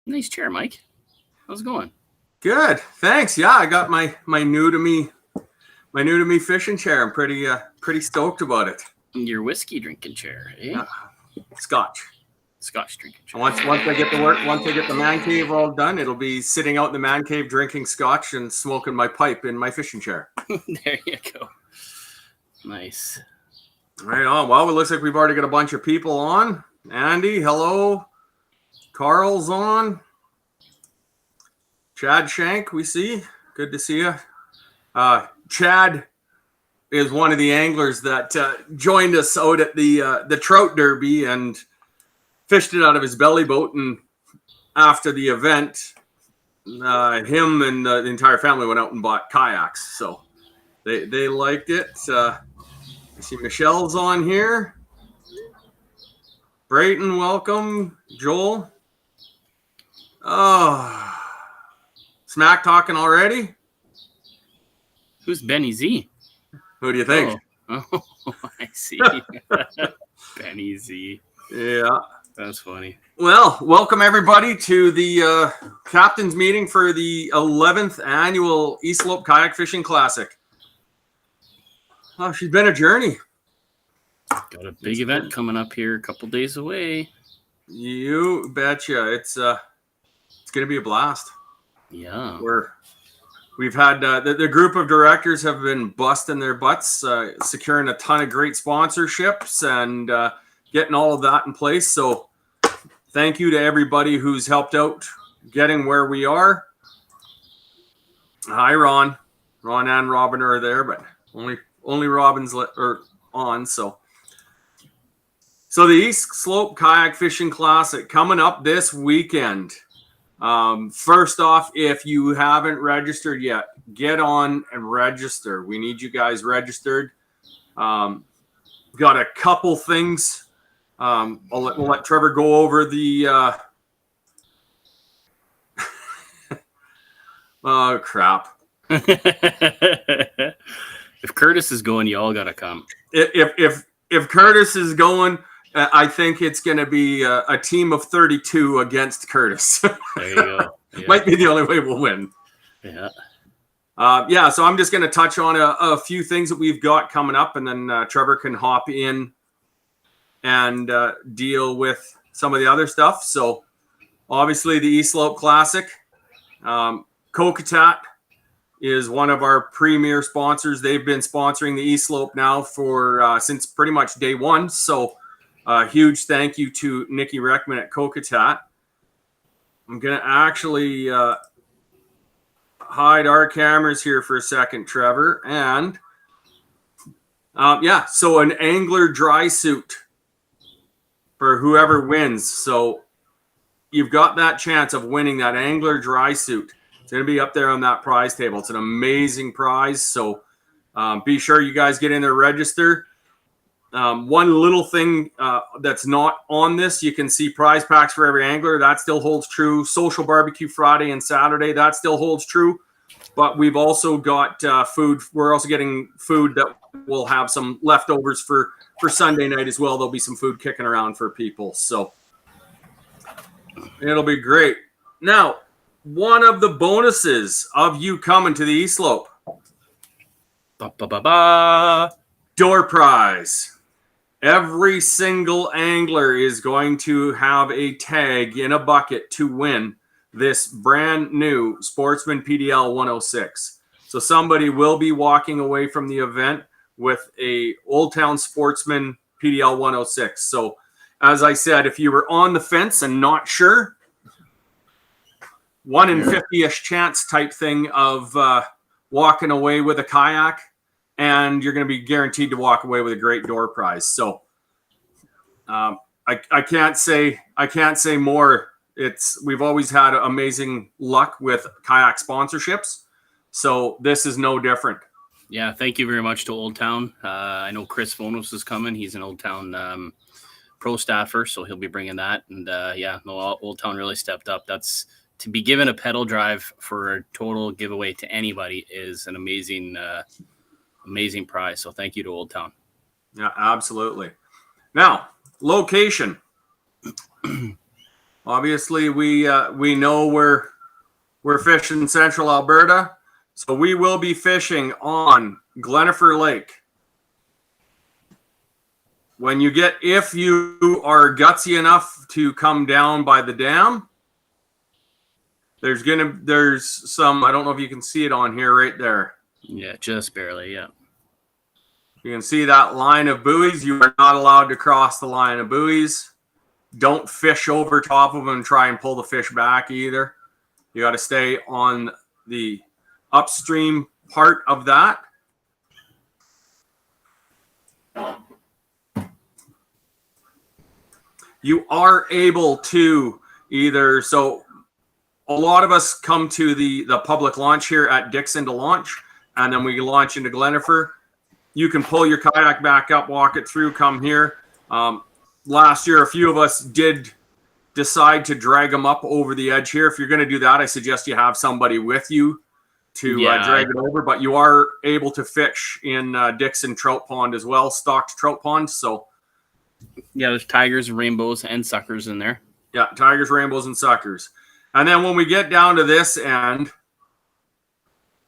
Nice chair, Mike. How's it going? Good, thanks. Yeah, I got my new to me fishing chair. I'm pretty stoked about it. Your whiskey drinking chair, eh? Scotch drinking chair. Once I get the man cave all done, it'll be sitting out in the man cave drinking scotch and smoking my pipe in my fishing chair. There you go. Nice. Right on. Well, it looks like we've already got a bunch of people on. Andy, hello. Carl's on. Chad Shank, we see. Good to see you. Chad is one of the anglers that joined us out at the trout derby and fished it out of his belly boat. And after the event, him and the entire family went out and bought kayaks. So they liked it. I see Michelle's on here. Brayton, welcome. Joel. Oh, smack talking already? Who's Benny Z? Who do you think? Oh I see. Benny Z. Yeah. That's funny. Well, welcome everybody to the captain's meeting for the 11th annual Eastslope Kayak Fishing Classic. Oh, she's been a journey. Got a big event coming up here a couple days away. You betcha. It's going to be a blast. Yeah. We've had the group of directors have been busting their butts, securing a ton of great sponsorships and getting all of that in place. So thank you to everybody who's helped out getting where we are. Hi, Ron. Ron and Robin are there, but only Robin's on. So the Eastslope Kayak Fishing Classic coming up this weekend. First off, if you haven't registered yet, get on and register. We need you guys registered. Got a couple things. We'll let Trevor go over the oh crap. If Curtis is going, you all gotta come. If Curtis is going, I think it's going to be a team of 32 against Curtis. There you go. Yeah. Might be the only way we'll win. Yeah. So I'm just going to touch on a few things that we've got coming up, and then Trevor can hop in and deal with some of the other stuff. So obviously the Eastslope Classic. Kokatat is one of our premier sponsors. They've been sponsoring the Eastslope now for since pretty much day one. So huge thank you to Nikki Reckman at Kokatat. I'm going to actually hide our cameras here for a second, Trevor. And so an angler dry suit for whoever wins. So you've got that chance of winning that angler dry suit. It's going to be up there on that prize table. It's an amazing prize. So be sure you guys get in there, register. One little thing that's not on this, you can see prize packs for every angler. That still holds true. Social barbecue Friday and Saturday, that still holds true. But we've also got food. We're also getting food that will have some leftovers for Sunday night as well. There'll be some food kicking around for people. So it'll be great. Now, one of the bonuses of you coming to the Eastslope, door prize. Every single angler is going to have a tag in a bucket to win this brand new Sportsman PDL 106. So somebody will be walking away from the event with a Old Town Sportsman PDL 106. So as I said, if you were on the fence and not sure, 1 in 50-ish chance type thing of walking away with a kayak, and you're going to be guaranteed to walk away with a great door prize. So I can't say more. We've always had amazing luck with kayak sponsorships, so this is no different. Yeah, thank you very much to Old Town. I know Chris Fonos is coming. He's an Old Town pro staffer, so he'll be bringing that. And Old Town really stepped up. That's to be given a pedal drive for a total giveaway to anybody is an amazing prize. So thank you to Old Town. Yeah, absolutely. Now, location. Obviously, we know we're fishing in Central Alberta, so we will be fishing on Glenifer Lake. If you are gutsy enough to come down by the dam, there's some, I don't know if you can see it on here right there. Yeah, just barely, yeah. You can see that line of buoys. You are not allowed to cross the line of buoys. Don't fish over top of them and try and pull the fish back either. You got to stay on the upstream part of that. You are able to so a lot of us come to the public launch here at Dixon to launch, and then we launch into Glenifer. You can pull your kayak back up, walk it through, come here. Last year, a few of us did decide to drag them up over the edge here. If you're going to do that, I suggest you have somebody with you to drag it over. But you are able to fish in Dixon Trout Pond as well, stocked trout pond. So, yeah, there's tigers, rainbows, and suckers in there. Yeah, tigers, rainbows, and suckers. And then when we get down to this end,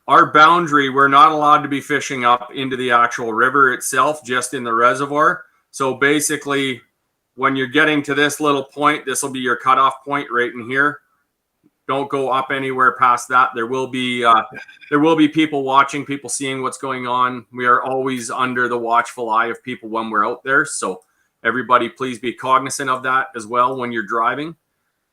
our boundary, we're not allowed to be fishing up into the actual river itself, just in the reservoir. So basically, when you're getting to this little point, this will be your cutoff point right in here. Don't go up anywhere past that. There will be people watching, people seeing what's going on. We are always under the watchful eye of people when we're out there. So everybody, please be cognizant of that as well when you're driving.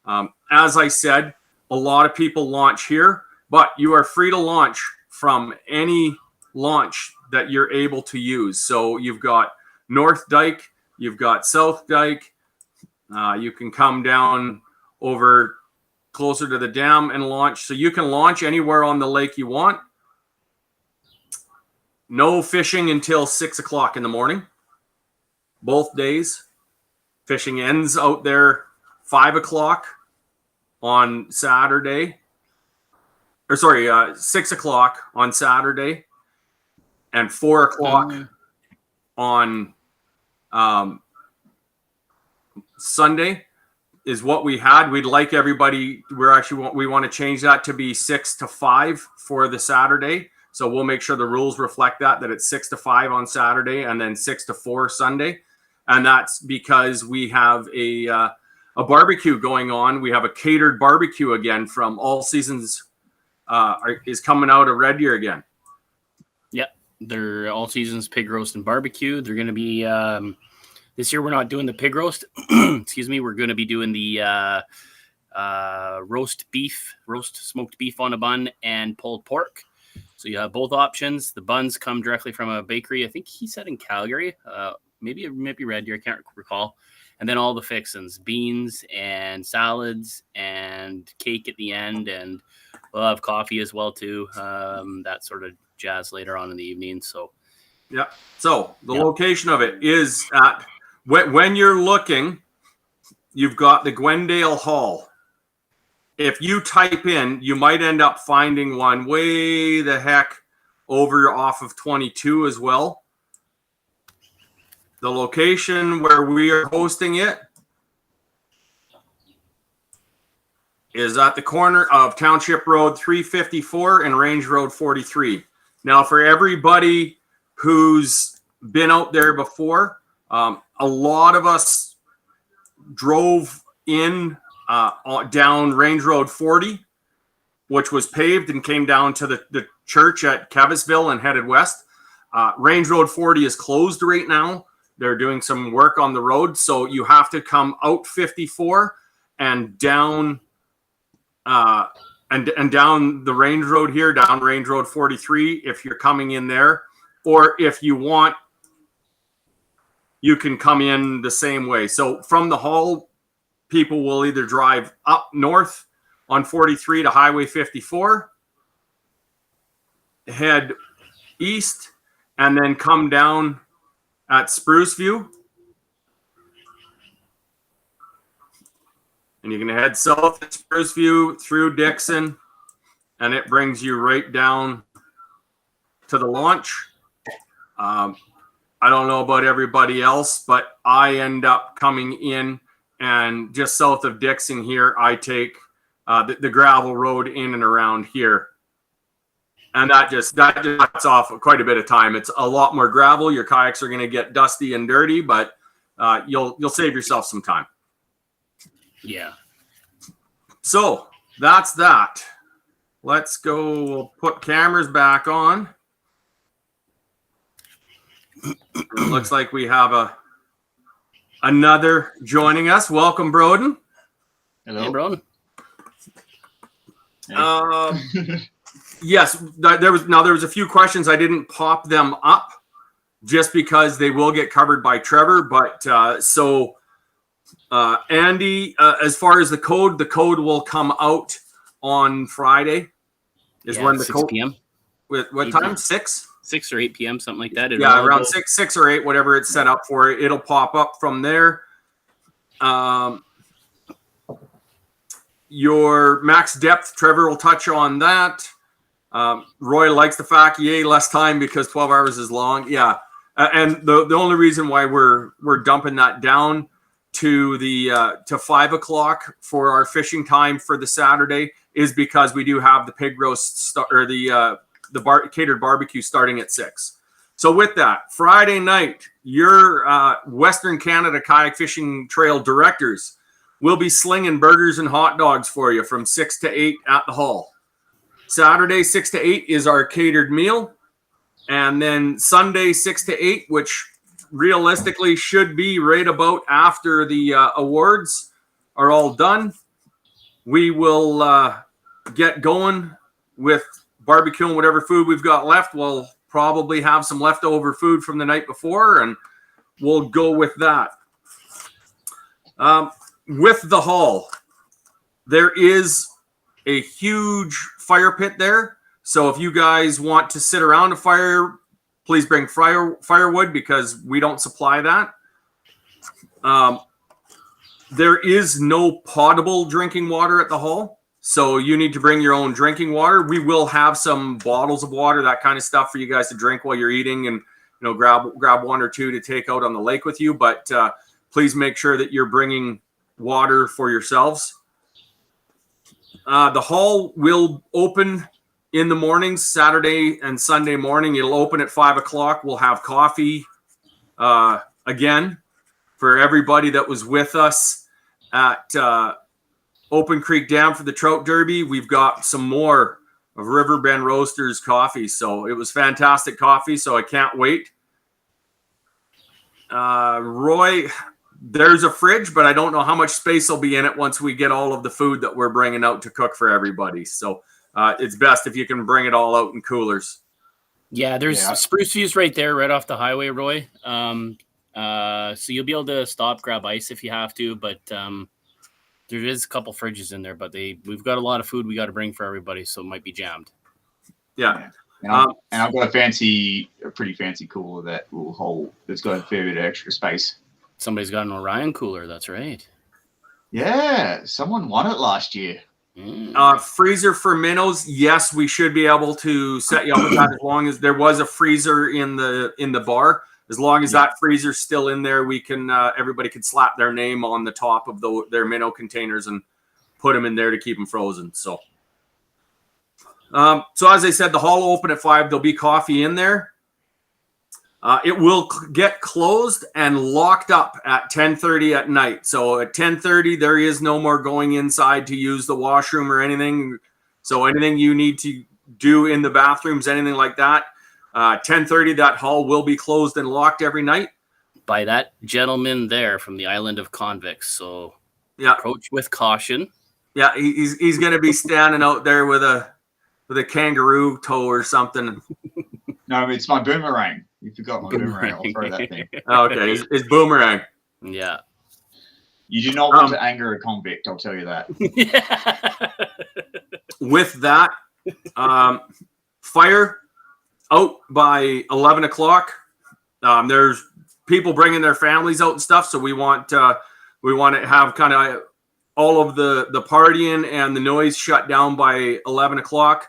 As I said, a lot of people launch here, but you are free to launch from any launch that you're able to use. So you've got North Dyke, you've got South Dyke. You can come down over closer to the dam and launch. So you can launch anywhere on the lake you want. No fishing until 6 o'clock in the morning, both days. Fishing ends out there 5 o'clock on Saturday. 6 o'clock on Saturday and 4 o'clock on Sunday is what we had. We'd like everybody, we want to change that to be 6 to 5 for the Saturday. So we'll make sure the rules reflect that it's 6 to 5 on Saturday and then 6 to 4 Sunday. And that's because we have a a barbecue going on. We have a catered barbecue again from All Seasons is coming out of Red Deer again. Yep, they're All Seasons pig roast and barbecue. They're going to be this year. We're not doing the pig roast. Excuse me. We're going to be doing the roast smoked beef on a bun, and pulled pork. So you have both options. The buns come directly from a bakery. I think he said in Calgary. Maybe Red Deer. I can't recall. And then all the fixins, beans and salads and cake at the end. And we'll have coffee as well, too. That sort of jazz later on in the evening. So, yeah. So the location of it is at, when you're looking, you've got the Gwendale Hall. If you type in, you might end up finding one way the heck over off of 22 as well. The location where we are hosting it is at the corner of Township Road 354 and Range Road 43. Now, for everybody who's been out there before, a lot of us drove in down Range Road 40, which was paved, and came down to the church at Kevisville and headed west. Range Road 40 is closed right now. They're doing some work on the road, so you have to come out 54 and down and down the Range Road here, down Range Road 43 if you're coming in there. Or if you want, you can come in the same way. So from the hall, people will either drive up north on 43 to Highway 54, head east, and then come down at Spruce View. And you can head south at Spruce View through Dixon, and it brings you right down to the launch. I don't know about everybody else, but I end up coming in, and just south of Dixon here, I take the gravel road in and around here. And that just cuts off quite a bit of time. It's a lot more gravel. Your kayaks are going to get dusty and dirty, but you'll save yourself some time. Yeah. So that's that. Let's go. We'll put cameras back on. It looks like we have another joining us. Welcome, Broden. Hello. Hey, Broden. Yes, there was a few questions. I didn't pop them up just because they will get covered by Trevor. But Andy, as far as the code will come out on Friday. Is when the 6 code p.m. With what time? 6? 6 or 8 p.m. something like that. Yeah, around 6 or 8, whatever it's set up for. It'll pop up from there. Your max depth, Trevor will touch on that. Roy likes the fact, yay, less time because 12 hours is long. Yeah. And the only reason why we're dumping that down to to 5 o'clock for our fishing time for the Saturday is because we do have the pig roast or the catered barbecue starting at 6. So with that, Friday night, your Western Canada Kayak Fishing Trail directors will be slinging burgers and hot dogs for you from 6 to 8 at the hall. Saturday, 6 to 8 is our catered meal. And then Sunday, 6 to 8, which realistically should be right about after the awards are all done. We will get going with barbecuing whatever food we've got left. We'll probably have some leftover food from the night before, and we'll go with that. With the hall, there is a huge fire pit there. So if you guys want to sit around a fire, please bring firewood because we don't supply that. There is no potable drinking water at the hall. So you need to bring your own drinking water. We will have some bottles of water, that kind of stuff for you guys to drink while you're eating, and grab one or two to take out on the lake with you. But please make sure that you're bringing water for yourselves. The hall will open in the mornings, Saturday and Sunday morning. It'll open at 5 o'clock. We'll have coffee again for everybody that was with us at Open Creek Dam for the Trout Derby. We've got some more of Riverbend Roasters coffee. So it was fantastic coffee. So I can't wait. Roy, there's a fridge, but I don't know how much space will be in it once we get all of the food that we're bringing out to cook for everybody. So it's best if you can bring it all out in coolers. Yeah, there's Spruce View's right there, right off the highway, Roy. So you'll be able to stop, grab ice if you have to, but there is a couple fridges in there, but we've got a lot of food we got to bring for everybody, so it might be jammed. Yeah. And I've got a pretty fancy cooler that will hold. That's got a fair bit of extra space. Somebody's got an Orion cooler. That's right. Yeah, someone won it last year. Freezer for minnows. Yes, we should be able to set you up with that as long as there was a freezer in the bar. As long as that freezer's still in there, we can everybody can slap their name on the top of their minnow containers and put them in there to keep them frozen. So as I said, the hall will open at 5. There'll be coffee in there. It will get closed and locked up at 10:30 at night. So at 10:30, there is no more going inside to use the washroom or anything. So anything you need to do in the bathrooms, anything like that, 10:30, that hall will be closed and locked every night. By that gentleman there from the island of convicts. So approach with caution. Yeah, he's going to be standing out there with a kangaroo toe or something. No, it's my boomerang. You forgot my boomerang. I'll throw that thing. Okay, it's boomerang. Yeah. You do not want to anger a convict, I'll tell you that. With that, fire out by 11 o'clock. There's people bringing their families out and stuff, so we want to have kind of all of the partying and the noise shut down by 11 o'clock.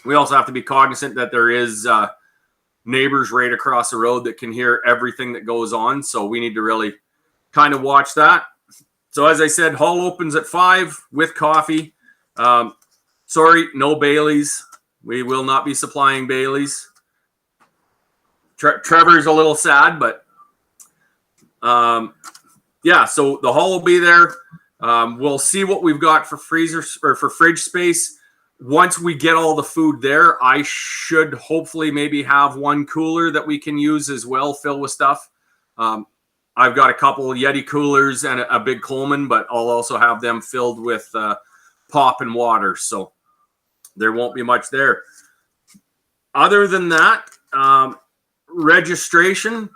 We also have to be cognizant that there is neighbors right across the road that can hear everything that goes on. So we need to really kind of watch that. So as I said, hall opens at 5 with coffee. Sorry, no Baileys. We will not be supplying Baileys. Trevor's a little sad, but so the hall will be there. We'll see what we've got for freezers or for fridge space. Once we get all the food there, I should hopefully maybe have one cooler that we can use as well, fill with stuff. I've got a couple Yeti coolers and a big Coleman, but I'll also have them filled with pop and water. So there won't be much there. Other than that, registration,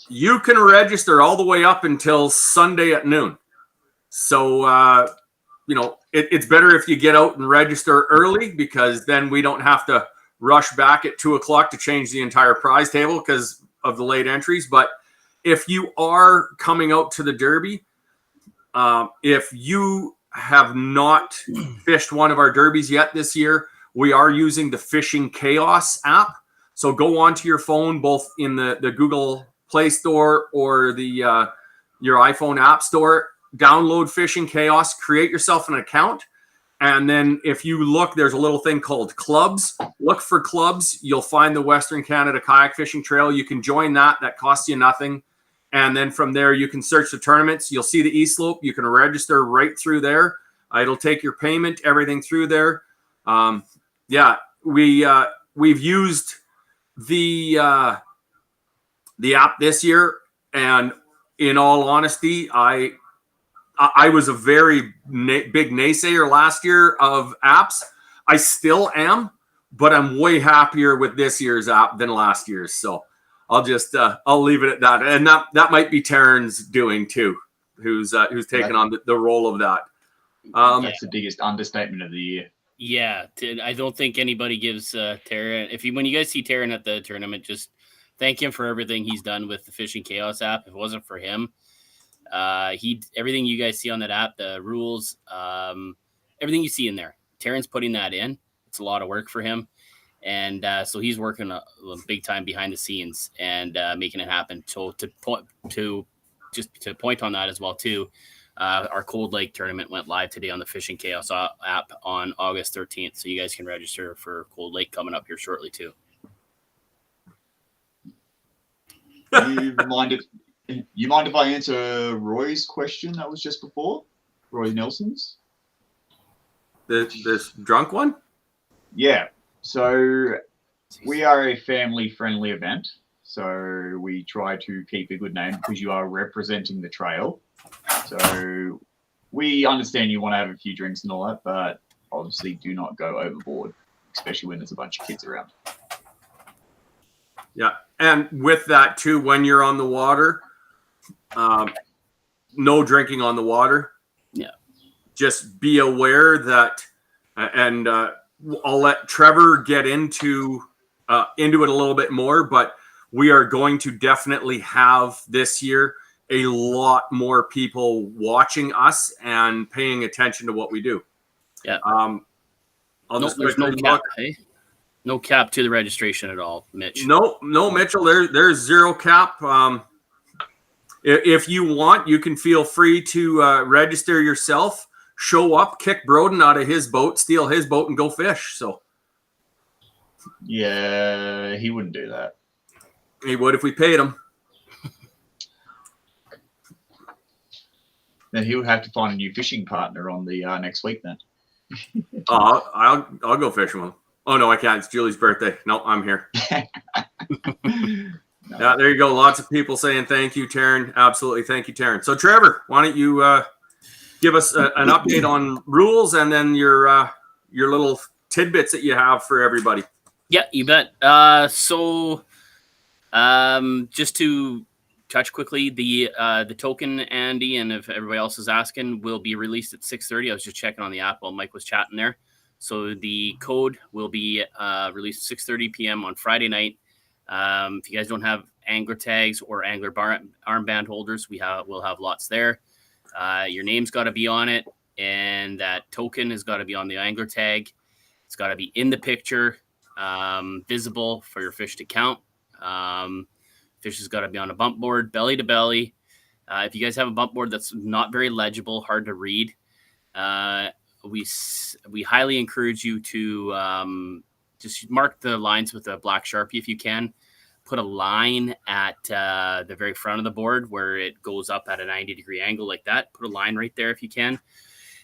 you can register all the way up until Sunday at noon. So, it's better if you get out and register early, because then we don't have to rush back at 2 o'clock to change the entire prize table because of the late entries. But if you are coming out to the Derby, if you have not fished one of our derbies yet this year, we are using the Fishing Chaos app. So go onto your phone, both in the Google Play Store or your iPhone App Store. Download Fishing Chaos, create yourself an account, and then if you look, there's a little thing called clubs. Look for clubs. You'll find the Western Canada Kayak Fishing Trail. You can join that. That costs you nothing. And then from there, you can search the tournaments. You'll see the Eastslope. You can register right through there. It'll take your payment, everything through there. We've used the app this year, and in all honesty, I was a very big naysayer last year of apps. I still am, but I'm way happier with this year's app than last year's. So I'll leave it at that. And that might be Taryn's doing too, who's taken on the role of that. That's the biggest understatement of the year. Yeah, I don't think anybody gives Taryn. When you guys see Taryn at the tournament, just thank him for everything he's done with the Fishing Chaos app. If it wasn't for him, everything you guys see on that app, the rules, everything you see in there, Taryn's putting that in. It's a lot of work for him, and so he's working a big time behind the scenes and making it happen. So to point on that as well too, our Cold Lake tournament went live today on the Fishing Chaos app on August 13th, so you guys can register for Cold Lake coming up here shortly too. You mind if I answer Roy's question that was just before? Roy Nelson's. This drunk one? Yeah. So we are a family-friendly event. So we try to keep a good name because you are representing the trail. So we understand you want to have a few drinks and all that, but obviously do not go overboard, especially when there's a bunch of kids around. Yeah. And with that too, when you're on the water, no drinking on the water. Yeah. Just be aware that, and I'll let Trevor get into it a little bit more, but we are going to definitely have this year a lot more people watching us and paying attention to what we do. Yeah. There's no cap. Hey? No cap to the registration at all, Mitch. No, Mitchell. There's zero cap. If you want, you can feel free to register yourself, show up, kick Broden out of his boat, steal his boat, and go fish. So, yeah, he wouldn't do that. He would if we paid him. Then he would have to find a new fishing partner on the next week. Then. I'll go fishing with him. Oh no, I can't. It's Julie's birthday. No, I'm here. No. Yeah, there you go. Lots of people saying thank you, Taryn. Absolutely, thank you, Taryn. So, Trevor, why don't you give us an update on rules and then your little tidbits that you have for everybody? Yeah, you bet. Just to touch quickly, the token, Andy, and if everybody else is asking, will be released at 6:30. I was just checking on the app while Mike was chatting there. So the code will be released 6:30 p.m. on Friday night. If you guys don't have angler tags or angler armband holders, we'll have lots there. Your name's got to be on it, and that token has got to be on the angler tag. It's got to be in the picture, visible for your fish to count. Fish has got to be on a bump board, belly to belly. If you guys have a bump board that's not very legible, hard to read, we highly encourage you to just mark the lines with a black Sharpie if you can. Put a line at the very front of the board where it goes up at a 90-degree angle like that. Put a line right there if you can.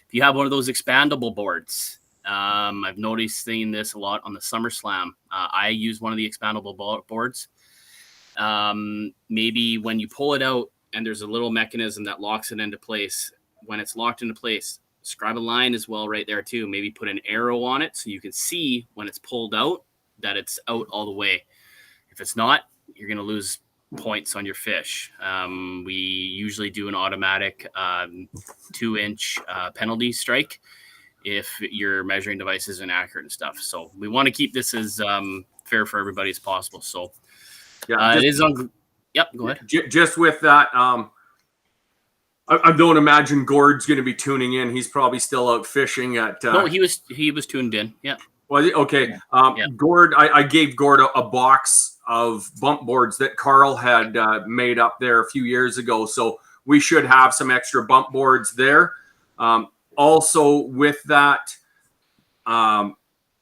If you have one of those expandable boards, I've noticed seeing this a lot on the SummerSlam. I use one of the expandable boards. Maybe when you pull it out and there's a little mechanism that locks it into place, when it's locked into place, scribe a line as well right there too. Maybe put an arrow on it so you can see when it's pulled out that it's out all the way. If it's not, you're going to lose points on your fish. We usually do an automatic 2-inch penalty strike if your measuring device is inaccurate and stuff. So we want to keep this as fair for everybody as possible. So yeah, it is on. Yep, go ahead. Just with that, I don't imagine Gord's going to be tuning in. He's probably still out fishing at. No, he was tuned in. Yeah. Was he? Okay. Yeah. Gord, I gave Gord a box of bump boards that Carl had made up there a few years ago. So we should have some extra bump boards there. Also with that,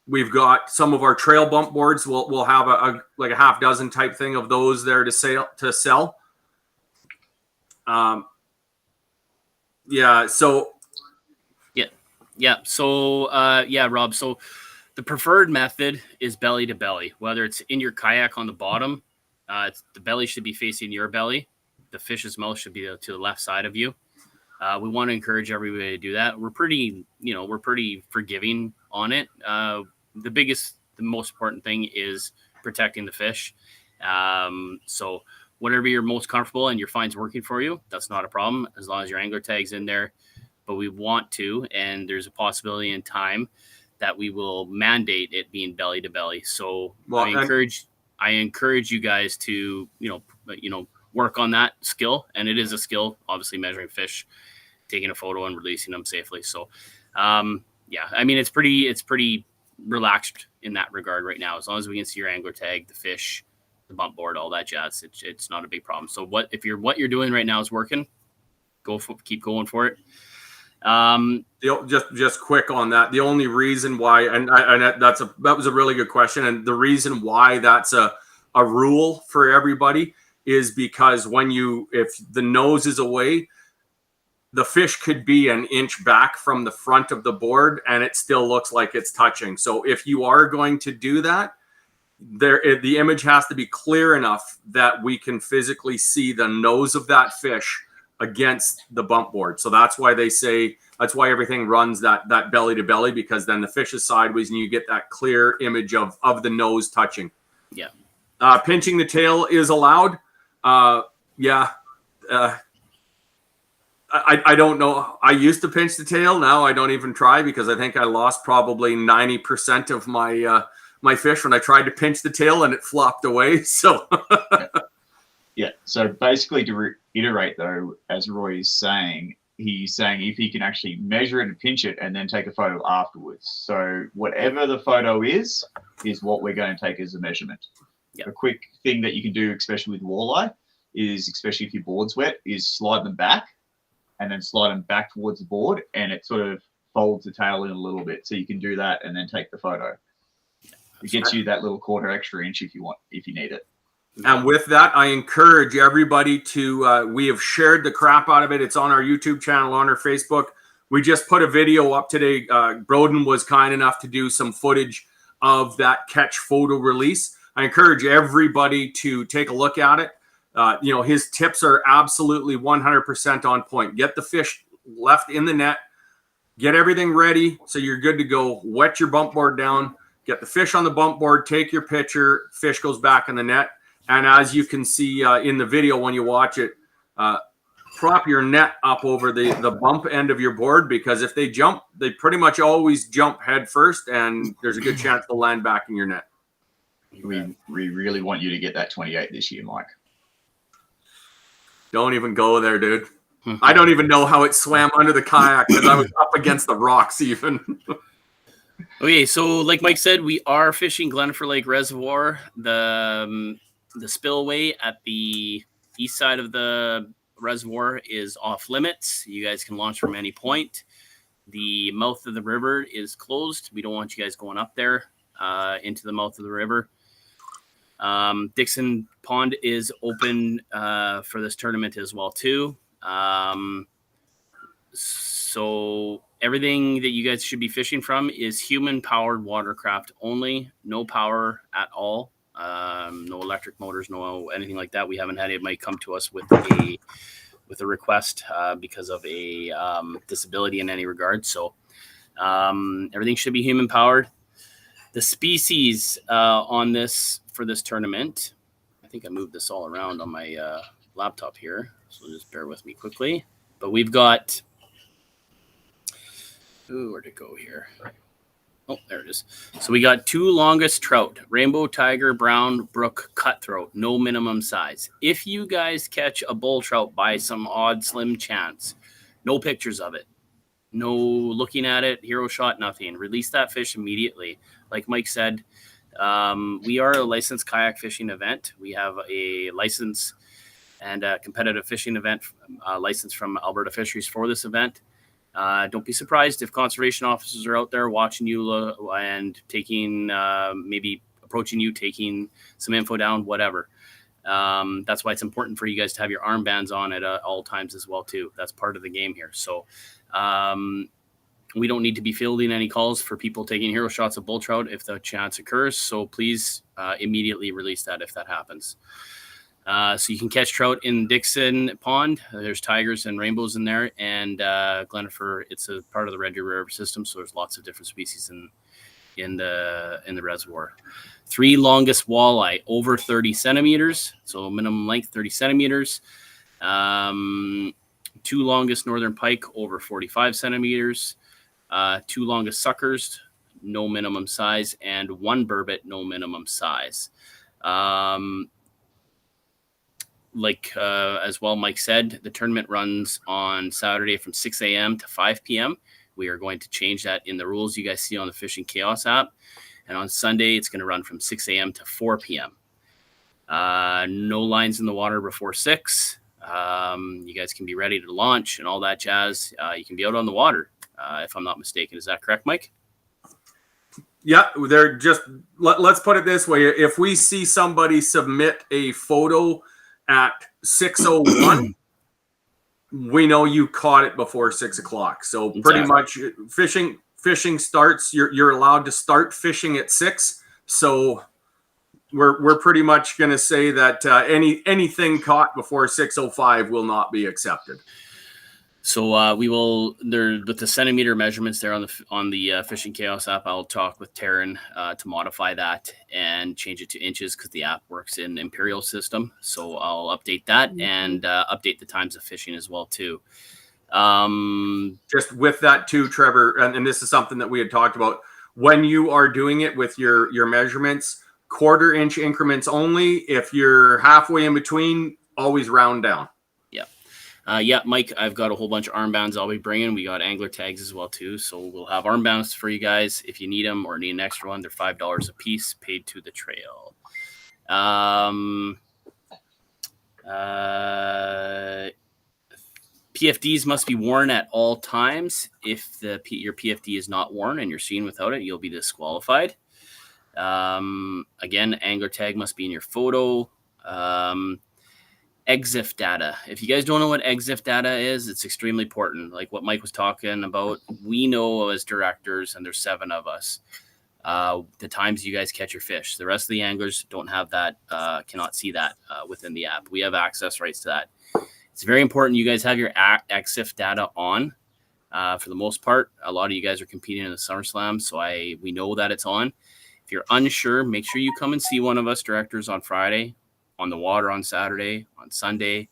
we've got some of our trail bump boards. We'll have a half dozen type thing of those there to sell. Yeah. So. Yeah. So, Rob. So the preferred method is belly to belly, whether it's in your kayak on the bottom, the belly should be facing your belly. The fish's mouth should be to the left side of you. We want to encourage everybody to do that. We're pretty forgiving on it. The most important thing is protecting the fish. So whatever you're most comfortable and your fine's working for you, that's not a problem as long as your angler tag's in there. But we want to, and there's a possibility in time that we will mandate it being belly to belly. So I encourage you guys to, work on that skill. And it is a skill, obviously measuring fish, taking a photo and releasing them safely. So, it's pretty relaxed in that regard right now. As long as we can see your angler tag, the fish, the bump board, all that jazz, it's not a big problem. So what you're doing right now is working, keep going for it. Just quick on that. The only reason why, and that was a really good question. And the reason why that's a rule for everybody is because if the nose is away, the fish could be an inch back from the front of the board and it still looks like it's touching. So if you are going to do that, the image has to be clear enough that we can physically see the nose of that fish against the bump board. So that's why everything runs that belly to belly, because then the fish is sideways and you get that clear image of the nose touching. Yeah. Pinching the tail is allowed. I don't know. I used to pinch the tail. Now I don't even try, because I think I lost probably 90% of my fish when I tried to pinch the tail and it flopped away. So yeah. So basically, to reiterate though, as Roy is saying, he's saying if he can actually measure it and pinch it and then take a photo afterwards. So whatever the photo is what we're going to take as a measurement. Yep. A quick thing that you can do, especially with walleye, is, especially if your board's wet, is slide them back and then slide them back towards the board, and it sort of folds the tail in a little bit. So you can do that and then take the photo. It gets you that little quarter extra inch if you need it. And with that, I encourage everybody to, we have shared the crap out of it. It's on our YouTube channel, on our Facebook. We just put a video up today. Broden was kind enough to do some footage of that catch photo release. I encourage everybody to take a look at it. His tips are absolutely 100% on point. Get the fish left in the net, get everything ready so you're good to go. Wet your bump board down, get the fish on the bump board, take your picture, fish goes back in the net. And as you can see in the video when you watch it, prop your net up over the bump end of your board, because if they jump, they pretty much always jump head first, and there's a good chance they'll land back in your net. We really want you to get that 28 this year, Mike. Don't even go there, dude. I don't even know how it swam under the kayak because I was up against the rocks even. Okay, so like Mike said, we are fishing Glenfer Lake Reservoir. The spillway at the east side of the reservoir is off limits. You guys can launch from any point. The mouth of the river is closed. We don't want you guys going up there into the mouth of the river. Dixon Pond is open for this tournament as well too. So everything that you guys should be fishing from is human-powered watercraft only. No power at all. No electric motors, no anything like that. We haven't had anybody come to us with a request because of a disability in any regard. So everything should be human-powered. The species for this tournament, I think I moved this all around on my laptop here, so just bear with me quickly. But we've got, where'd it go here? Oh, there it is. So we got 2 longest trout, rainbow tiger, brown brook cutthroat, no minimum size. If you guys catch a bull trout by some odd slim chance, no pictures of it, no looking at it, hero shot, nothing. Release that fish immediately. Like Mike said, we are a licensed kayak fishing event. We have a license and a competitive fishing event license from Alberta Fisheries for this event. Don't be surprised if conservation officers are out there watching you and taking, maybe approaching you, taking some info down, whatever. That's why it's important for you guys to have your armbands on at all times as well too. That's part of the game here. So we don't need to be fielding any calls for people taking hero shots of bull trout if the chance occurs. So please immediately release that if that happens. So you can catch trout in Dixon Pond. There's tigers and rainbows in there, and Glenfer. It's a part of the Red Deer River system, so there's lots of different species in the reservoir. 3 longest walleye over 30 centimeters, so minimum length 30 centimeters. 2 longest northern pike over 45 centimeters. 2 longest suckers, no minimum size, and 1 burbot, no minimum size. As well, Mike said, the tournament runs on Saturday from 6 a.m. to 5 p.m. We are going to change that in the rules you guys see on the Fishing Chaos app. And on Sunday, it's going to run from 6 a.m. to 4 p.m. No lines in the water before 6. You guys can be ready to launch and all that jazz. You can be out on the water, if I'm not mistaken. Is that correct, Mike? Yeah, they're just, let's put it this way. If we see somebody submit a photo at 6:01, we know you caught it before 6 o'clock. So pretty much fishing starts. You're allowed to start fishing at 6. So we're pretty much going to say that anything caught before 6:05 will not be accepted. So we will there with the centimeter measurements there on the Fishing Chaos app. I'll talk with Taryn to modify that and change it to inches because the app works in imperial system. So I'll update that and update the times of fishing as well too. Just with that too, Trevor, and this is something that we had talked about when you are doing it with your measurements. 1/4 inch increments only. If you're halfway in between, always round down. Yeah, Mike, I've got a whole bunch of armbands I'll be bringing. We got angler tags as well too, so we'll have armbands for you guys if you need them or need an extra one. They're $5 a piece, paid to the trail. PFDs must be worn at all times. If your PFD is not worn and you're seen without it, you'll be disqualified. Again, angler tag must be in your photo. EXIF data. If you guys don't know what EXIF data is, it's extremely important. Like what Mike was talking about, we know as directors, and there's 7 of us, the times you guys catch your fish. The rest of the anglers don't have that, cannot see that within the app. We have access rights to that. It's very important you guys have your EXIF data on. For the most part, a lot of you guys are competing in the SummerSlam, so we know that it's on. If you're unsure, make sure you come and see one of us directors on Friday, on the water on Saturday, on Sunday.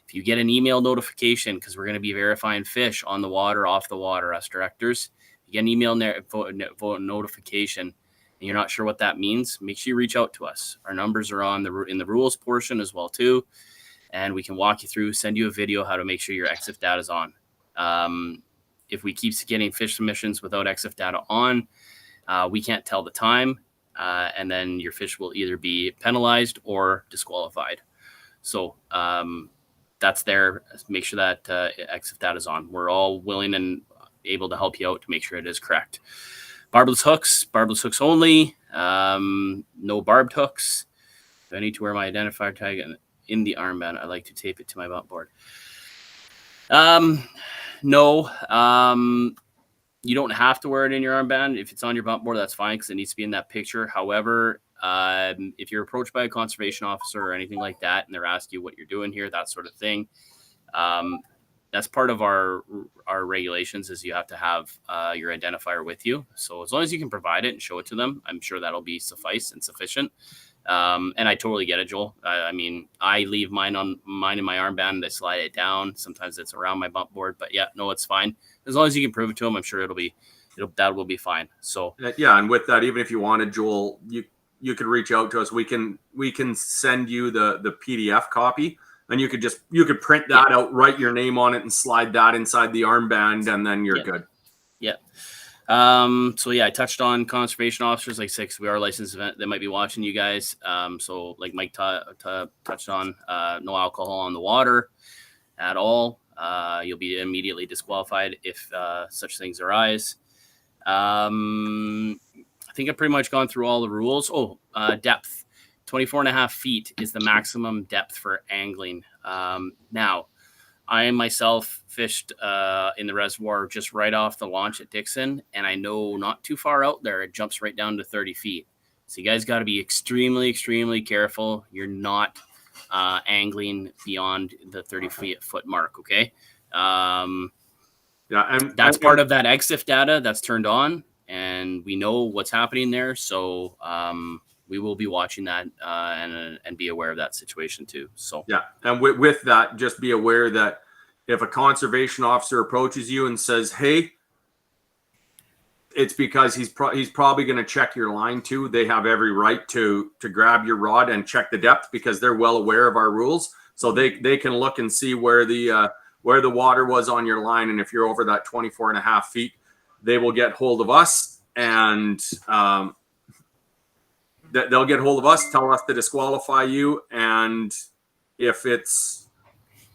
If you get an email notification, because we're going to be verifying fish on the water, off the water, us directors, you get an email notification and you're not sure what that means, make sure you reach out to us. Our numbers are in the rules portion as well too, and we can walk you through, send you a video how to make sure your EXIF data is on. If we keep getting fish submissions without EXIF data on, we can't tell the time. And then your fish will either be penalized or disqualified. So that's there. Make sure that EXIF data is on. We're all willing and able to help you out to make sure it is correct. Barbless hooks only. No barbed hooks. Do I need to wear my identifier tag in the armband? I like to tape it to my butt board. No. You don't have to wear it in your armband. If it's on your bump board, that's fine because it needs to be in that picture. However, if you're approached by a conservation officer or anything like that, and they're asking you what you're doing here, that sort of thing, that's part of our regulations is you have to have your identifier with you. So as long as you can provide it and show it to them, I'm sure that'll be suffice and sufficient. And I totally get it, Joel. I mean, I leave mine in my armband. I slide it down. Sometimes it's around my bump board, but yeah, no, it's fine. As long as you can prove it to them, I'm sure that will be fine. So yeah, and with that, even if you wanted, Joel, you could reach out to us. We can send you the PDF copy, and you could print that out, write your name on it, and slide that inside the armband, and then you're good. Yeah. So yeah, I touched on conservation officers. Like I said, we are a licensed event. They might be watching you guys. So like Mike touched on, no alcohol on the water at all. You'll be immediately disqualified if such things arise. I think I've pretty much gone through all the rules. Depth. 24.5 feet is the maximum depth for angling. Now, I myself fished in the reservoir just right off the launch at Dixon, and I know not too far out there, it jumps right down to 30 feet. So you guys got to be extremely, extremely careful. You're not angling beyond the 30-foot mark, okay? And that's part of that EXIF data that's turned on, and we know what's happening there. So we will be watching that and be aware of that situation too. So yeah, and with that, just be aware that if a conservation officer approaches you and says, "Hey," it's because he's probably going to check your line too. They have every right to grab your rod and check the depth because they're well aware of our rules. So they can look and see where the water was on your line, and if you're over that 24.5 feet, they will get hold of us and they'll get hold of us, tell us to disqualify you, and if it's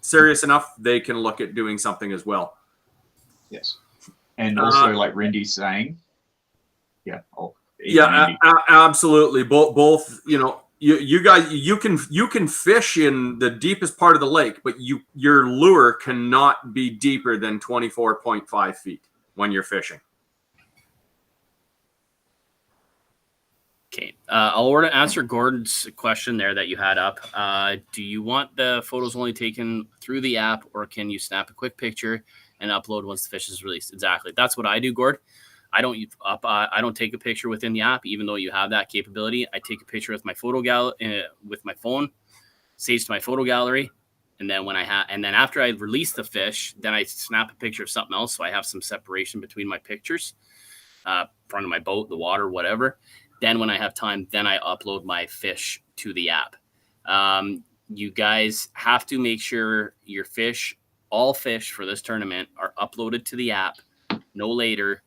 serious enough, they can look at doing something as well. Yes, and also like Randy's saying, absolutely. Both, you guys, you can fish in the deepest part of the lake, but your lure cannot be deeper than 24.5 feet when you're fishing. Okay. I'll answer Gordon's question there that you had up. Do you want the photos only taken through the app, or can you snap a quick picture and upload once the fish is released? Exactly. That's what I do, Gord. I don't take a picture within the app, even though you have that capability. I take a picture with my with my phone, saves to my photo gallery, and then then after I release the fish, then I snap a picture of something else, so I have some separation between my pictures, front of my boat, the water, whatever. Then when I have time, then I upload my fish to the app. You guys have to make sure your all fish for this tournament are uploaded to the app no later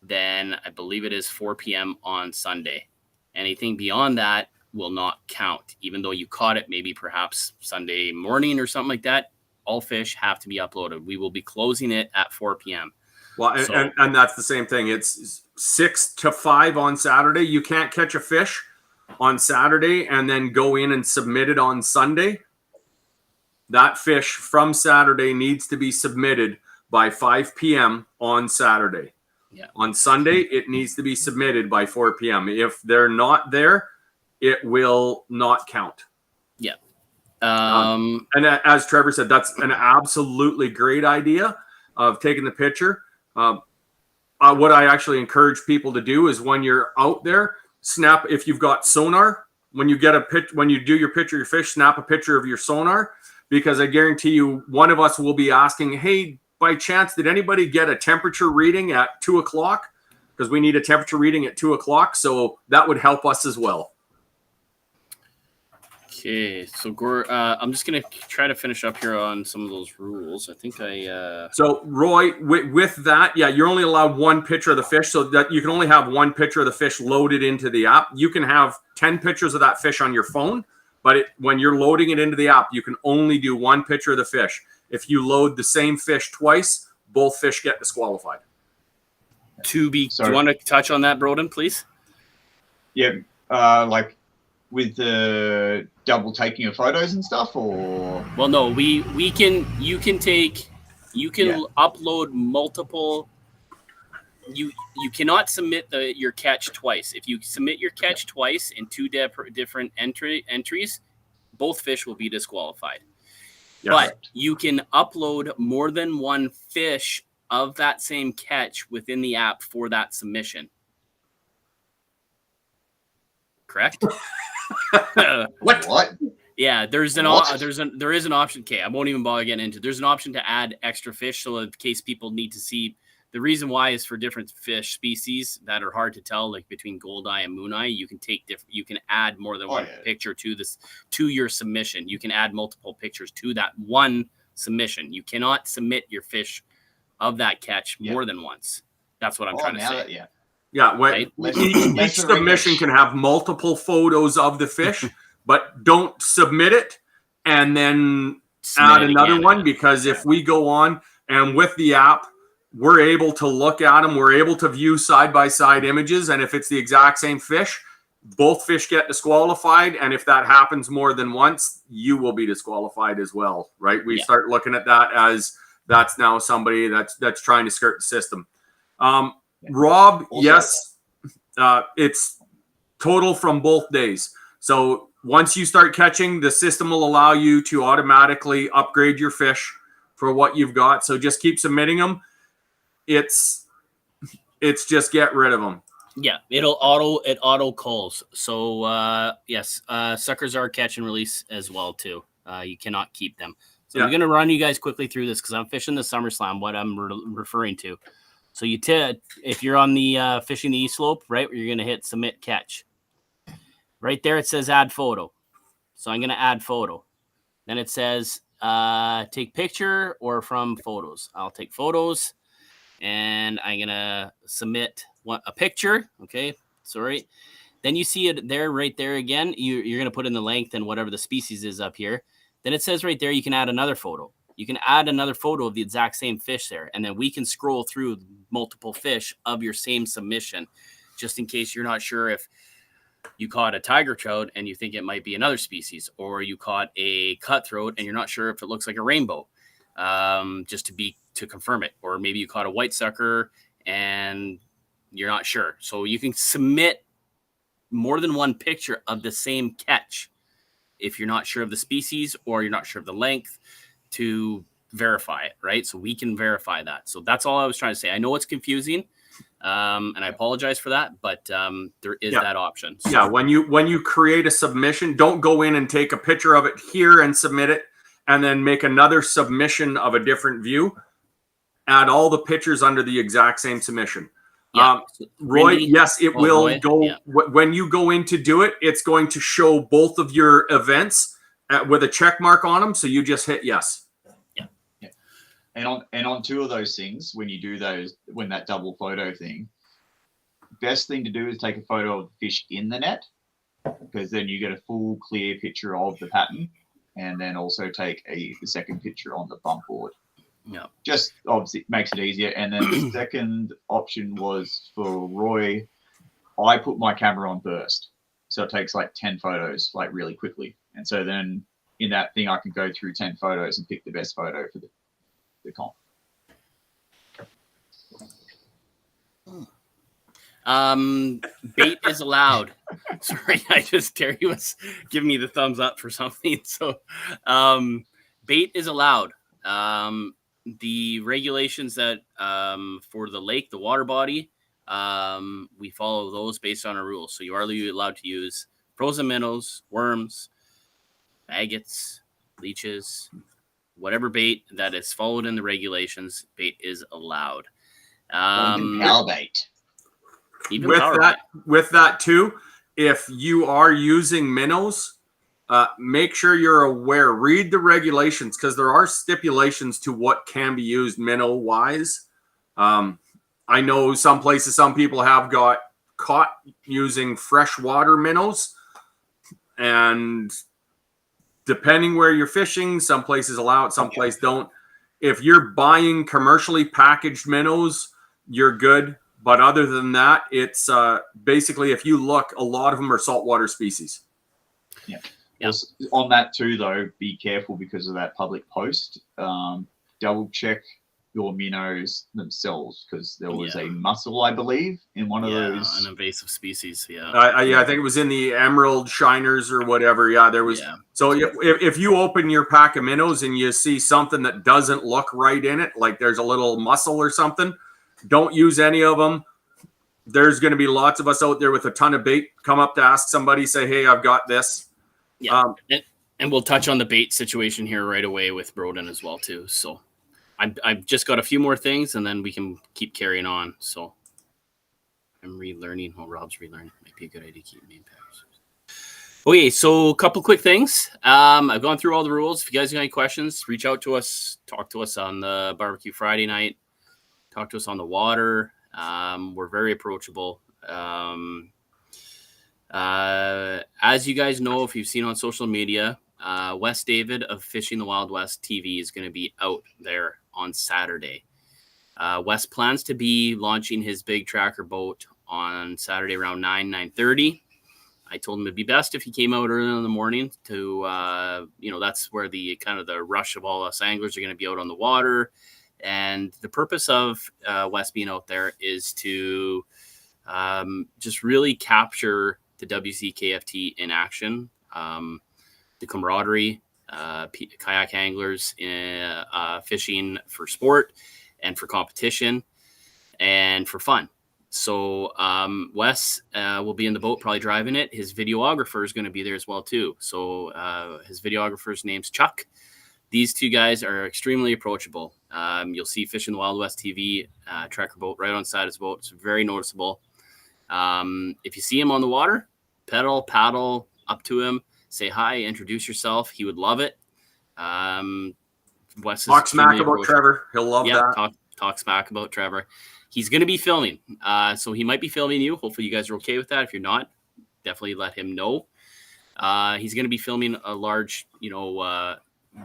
than, I believe it is 4 p.m. on Sunday. Anything beyond that will not count, even though you caught it maybe perhaps Sunday morning or something like that. All fish have to be uploaded. We will be closing it at 4 p.m. Well, and that's the same thing. It's 6 to 5 on Saturday. You can't catch a fish on Saturday and then go in and submit it on Sunday. That fish from Saturday needs to be submitted by 5 p.m. on Saturday. Yeah. On Sunday, it needs to be submitted by 4 p.m. If they're not there, it will not count. Yeah. And as Trevor said, that's an absolutely great idea of taking the picture. What I actually encourage people to do is when you're out there, snap, if you've got sonar, when you do your picture of your fish, snap a picture of your sonar, because I guarantee you one of us will be asking, hey, by chance, did anybody get a temperature reading at 2 o'clock? Because we need a temperature reading at 2 o'clock. So that would help us as well. Okay, so I'm just going to try to finish up here on some of those rules. I think So, Roy, with that, yeah, you're only allowed one picture of the fish, so that you can only have one picture of the fish loaded into the app. You can have 10 pictures of that fish on your phone, but when you're loading it into the app, you can only do one picture of the fish. If you load the same fish twice, both fish get disqualified. Do you want to touch on that, Broden, please? Yeah, like with the double taking of photos and stuff, or well, no, you can upload multiple. You cannot submit your catch twice. If you submit your catch twice in two different entries, both fish will be disqualified. Yes. But you can upload more than one fish of that same catch within the app for that submission. Correct? What? Yeah, there is an option. Okay, I won't even bother getting into it. There's an option to add extra fish, so in case people need to see. The reason why is for different fish species that are hard to tell, like between goldeye and mooneye. You can add more than one picture to your submission. You can add multiple pictures to that one submission. You cannot submit your fish of that catch more than once. That's what I'm trying to say. Yeah, right? Each submission can have multiple photos of the fish, but don't submit it and then add another one, because if we go on and with the app, we're able to look at them, we're able to view side-by-side images, and if it's the exact same fish, both fish get disqualified, and if that happens more than once, you will be disqualified as well, right? We start looking at that as that's now somebody that's trying to skirt the system. Rob, yes, it's total from both days. So once you start catching, the system will allow you to automatically upgrade your fish for what you've got. So just keep submitting them. It's just get rid of them. Yeah, it auto calls. So yes, suckers are catch and release as well too. You cannot keep them. So I'm gonna run you guys quickly through this because I'm fishing the SummerSlam. What I'm referring to. So if you're on the fishing the Eastslope, right, you're gonna hit submit catch. Right there it says add photo. So I'm gonna add photo. Then it says take picture or from photos. I'll take photos. And I'm going to submit a picture. Okay, sorry. Then you see it there, right there again. You're going to put in the length and whatever the species is up here. Then it says right there, you can add another photo. You can add another photo of the exact same fish there. And then we can scroll through multiple fish of your same submission, just in case you're not sure if you caught a tiger trout and you think it might be another species, or you caught a cutthroat and you're not sure if it looks like a rainbow, just to confirm it. Or maybe you caught a white sucker and you're not sure. So you can submit more than one picture of the same catch if you're not sure of the species or you're not sure of the length, to verify it, right? So we can verify that. So that's all I was trying to say. I know it's confusing, and I apologize for that, but there is that option. So, yeah, when you create a submission, don't go in and take a picture of it here and submit it, and then make another submission of a different view. Add all the pictures under the exact same submission. yeah. Roy, Randy? yes, it will Roy? go. Yeah. When you go in to do it, it's going to show both of your events with a check mark on them. So you just hit yes. And on two of those things, when you do those, when that double photo thing, best thing to do is take a photo of the fish in the net, because then you get a full clear picture of the pattern, and then also take the second picture on the bump board. Yeah. Just obviously makes it easier. And then the second option was for Roy. I put my camera on first, so it takes like 10 photos, like really quickly. And so then in that thing, I can go through 10 photos and pick the best photo for the comp. Bait is allowed. Sorry, Terry was giving me the thumbs up for something. So, bait is allowed. The regulations that for the lake, the water body, we follow those based on our rules. So you are allowed to use frozen minnows, worms, maggots, leeches, whatever bait that is followed in the regulations. Bait is allowed. Power bait. Even with that too, if you are using minnows, make sure you're aware. Read the regulations, because there are stipulations to what can be used minnow wise. I know some places, some people have got caught using freshwater minnows, and depending where you're fishing, some places allow it, some places don't. If you're buying commercially packaged minnows, you're good. But other than that, it's basically, if you look, a lot of them are saltwater species. Yeah. On that too, though, be careful because of that public post. Double check your minnows themselves, because there was a mussel, I believe, in one of those. An invasive species. Yeah. I think it was in the emerald shiners or whatever. Yeah, there was. Yeah. So if you open your pack of minnows and you see something that doesn't look right in it, like there's a little mussel or something, don't use any of them. There's going to be lots of us out there with a ton of bait. Come up to ask somebody, say, hey, I've got this. Yeah. And we'll touch on the bait situation here right away with Broden as well, too. So I've just got a few more things, and then we can keep carrying on. So I'm relearning. Oh, Rob's relearning. Might be a good idea to keep name tags. Okay, so a couple quick things. I've gone through all the rules. If you guys got any questions, reach out to us. Talk to us on the Barbecue Friday night. Talk to us on the water. We're very approachable. As you guys know, if you've seen on social media, Wes David of Fishing the Wild West TV is going to be out there on Saturday. Wes plans to be launching his big tracker boat on Saturday around 9:30. I told him it'd be best if he came out early in the morning to, that's where the kind of the rush of all us anglers are going to be out on the water. And the purpose of Wes being out there is to just really capture the WCKFT in action, the camaraderie, kayak anglers fishing for sport and for competition and for fun. So Wes will be in the boat, probably driving it. His videographer is going to be there as well, too. So his videographer's name's Chuck. These two guys are extremely approachable. You'll see Fishing the Wild West TV tracker boat right on the side of his boat. It's very noticeable. If you see him on the water, paddle up to him, say hi, introduce yourself. He would love it. Wes talk smack about Trevor. He'll love that. Talk smack about Trevor. He's going to be filming. So he might be filming you. Hopefully you guys are okay with that. If you're not, definitely let him know. He's going to be filming a large,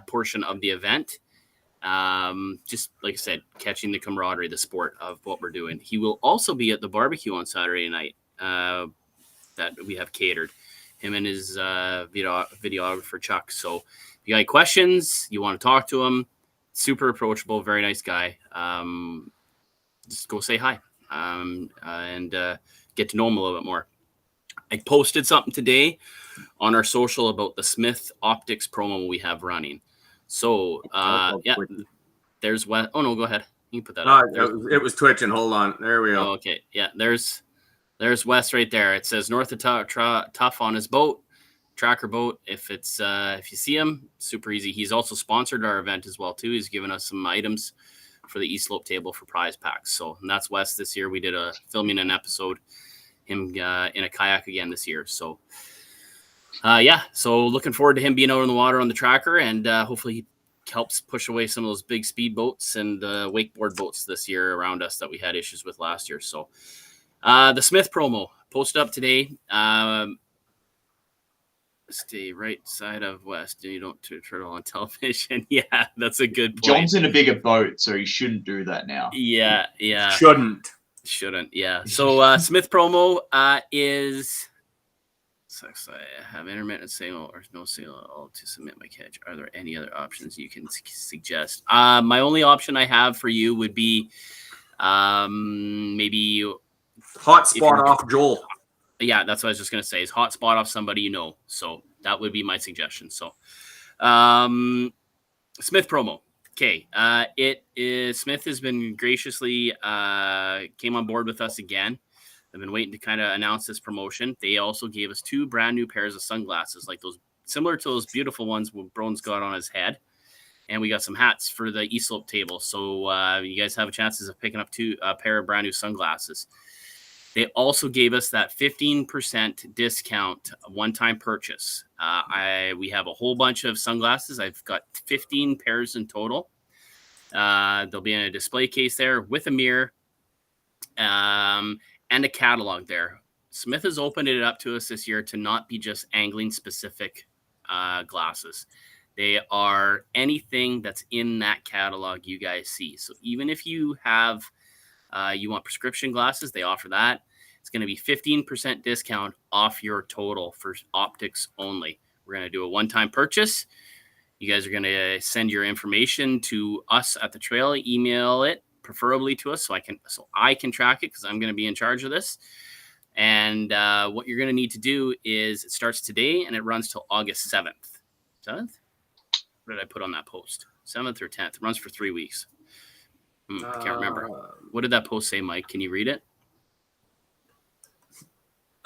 portion of the event. Just like I said, catching the camaraderie, the sport of what we're doing. He will also be at the barbecue on Saturday night. that we have catered. Him and his videographer Chuck. So if you got any questions, you want to talk to him, super approachable, very nice guy. Just go say hi and get to know him a little bit more. I posted something today on our social about the Smith Optics promo we have running. So yeah, there's Wes. Oh no, go ahead. You can put that up. It was twitching. Hold on. There we go. Oh, okay. Yeah, there's Wes right there. It says North of Tough on his boat, tracker boat. If you see him, super easy. He's also sponsored our event as well too. He's given us some items for the Eastslope table for prize packs. So and that's Wes this year. We did filming an episode, him in a kayak again this year. So yeah, so looking forward to him being out in the water on the tracker, and hopefully he helps push away some of those big speed boats and wakeboard boats this year around us that we had issues with last year. So the Smith promo posted up today. Stay right side of West. You don't turtle on television. Yeah, that's a good point. John's in a bigger boat, so he shouldn't do that now. Yeah. Shouldn't. Yeah. So Smith promo is. Sucks. I have intermittent signal or no signal at all to submit my catch. Are there any other options you can suggest? My only option I have for you would be maybe hotspot off Joel. Yeah, that's what I was just gonna say. Is hotspot off somebody you know. So that would be my suggestion. So Smith promo. Okay. It is Smith has been graciously came on board with us again. I've been waiting to kind of announce this promotion. They also gave us 2 brand new pairs of sunglasses, like those, similar to those beautiful ones Brone's got on his head. And we got some hats for the Eastslope table. So you guys have a chances of picking up a pair of brand new sunglasses. They also gave us that 15% discount one-time purchase. We have a whole bunch of sunglasses. I've got 15 pairs in total. They'll be in a display case there with a mirror. And a catalog there. Smith has opened it up to us this year to not be just angling specific glasses. They are anything that's in that catalog you guys see. So even if you have, you want prescription glasses, they offer that. It's going to be 15% discount off your total for optics only. We're going to do a one-time purchase. You guys are going to send your information to us at the trail, email it preferably to us so I can track it because I'm going to be in charge of this. And what you're going to need to do is it starts today and it runs till August 7th. 7th? What did I put on that post? 7th or 10th? It runs for 3 weeks. I can't remember. What did that post say, Mike? Can you read it?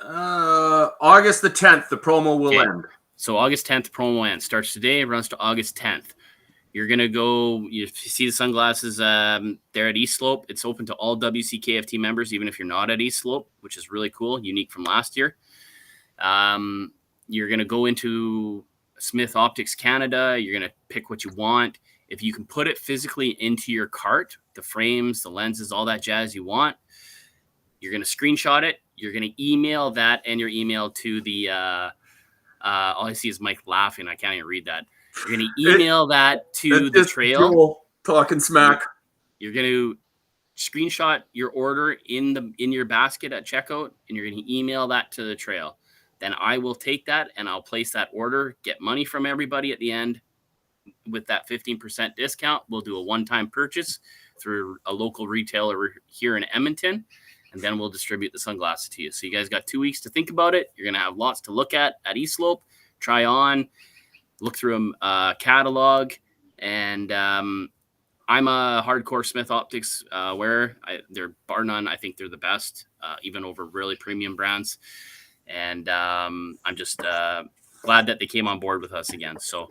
August the 10th, the promo will end. So August 10th, promo ends. Starts today, runs to August 10th. You're going to go, you see the sunglasses there at Eastslope. It's open to all WCKFT members, even if you're not at Eastslope, which is really cool, unique from last year. You're going to go into Smith Optics Canada. You're going to pick what you want. If you can put it physically into your cart, the frames, the lenses, all that jazz you want, you're going to screenshot it. You're going to email that and your email to the, all I see is Mike laughing. I can't even read that. You're going to email that to the trail. Joel talking smack. You're going to screenshot your order in your basket at checkout, and you're going to email that to the trail. Then I will take that and I'll place that order, get money from everybody at the end with that 15% discount. We'll do a one-time purchase through a local retailer here in Edmonton, and then we'll distribute the sunglasses to you. So you guys got 2 weeks to think about it. You're going to have lots to look at Eastslope, try on, look through a catalog, and I'm a hardcore Smith Optics wearer. They're bar none. I think they're the best, even over really premium brands. And I'm just glad that they came on board with us again. So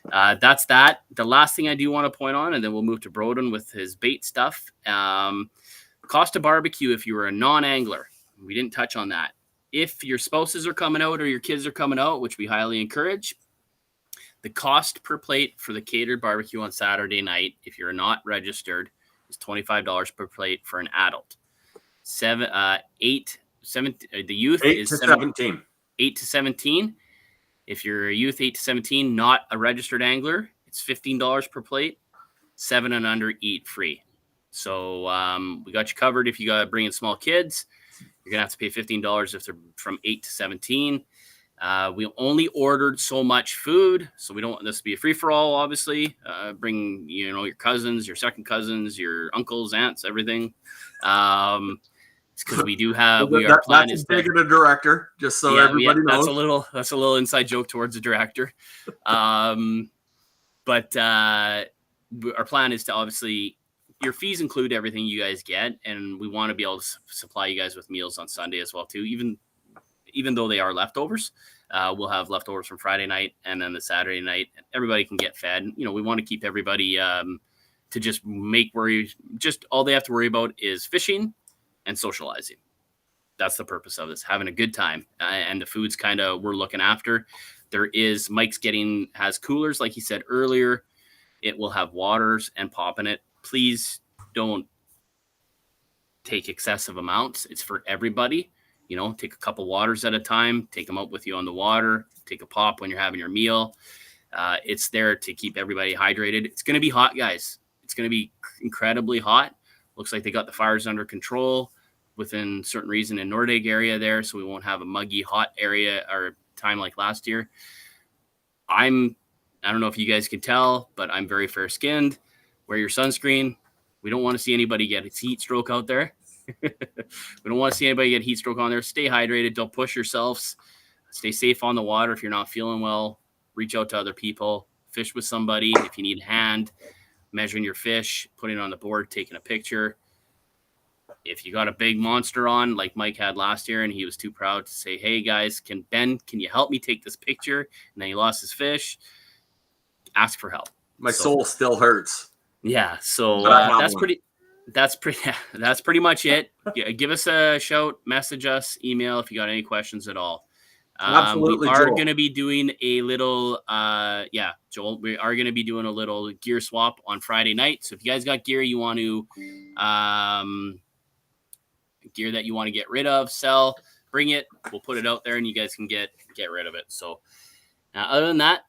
that's that. The last thing I do want to point on, and then we'll move to Broden with his bait stuff. Cost of barbecue if you were a non-angler. We didn't touch on that. If your spouses are coming out or your kids are coming out, which we highly encourage, the cost per plate for the catered barbecue on Saturday night, if you're not registered, is $25 per plate for an adult. The youth 8 is to 17. 8 to 17. If you're a youth 8 to 17, not a registered angler, it's $15 per plate. 7 and under eat free. So we got you covered if you got to bring in small kids. You're going to have to pay $15 if they're from 8 to 17. We only ordered so much food, so we don't want this to be a free-for-all, obviously. Bring, your cousins, your second cousins, your uncles, aunts, everything. Because we do have, our plan that's is big of the director, just so everybody knows. That's a little inside joke towards the director. But our plan is to obviously, your fees include everything you guys get, and we want to be able to supply you guys with meals on Sunday as well too. Even though they are leftovers, we'll have leftovers from Friday night and then the Saturday night. Everybody can get fed. We want to keep everybody to just just all they have to worry about is fishing and socializing. That's the purpose of this, having a good time. And the food's kind of, we're looking after. Mike's has coolers, like he said earlier. It will have waters and pop in it. Please don't take excessive amounts. It's for everybody. Take a couple waters at a time, take them out with you on the water, take a pop when you're having your meal. It's there to keep everybody hydrated. It's going to be hot, guys. It's going to be incredibly hot. Looks like they got the fires under control within certain reason in Nordegg area there, so we won't have a muggy hot area or time like last year. I don't know if you guys can tell, but I'm very fair skinned. Wear your sunscreen. We don't want to see anybody get heat stroke out there. We don't want to see anybody get heat stroke on there. Stay hydrated. Don't push yourselves. Stay safe on the water. If you're not feeling well, reach out to other people. Fish with somebody. If you need a hand, measuring your fish, putting it on the board, taking a picture. If you got a big monster on, like Mike had last year, and he was too proud to say, hey, guys, can you help me take this picture? And then he lost his fish. Ask for help. My soul still hurts. Yeah, so that's pretty much it. Give us a shout, message us, email if you got any questions at all. Absolutely, we are Joel. going to be doing a little, Joel, we are going to be doing a little gear swap on Friday night. So if you guys got gear you want to, gear that you want to get rid of, sell, bring it. We'll put it out there and you guys can get rid of it. So other than that,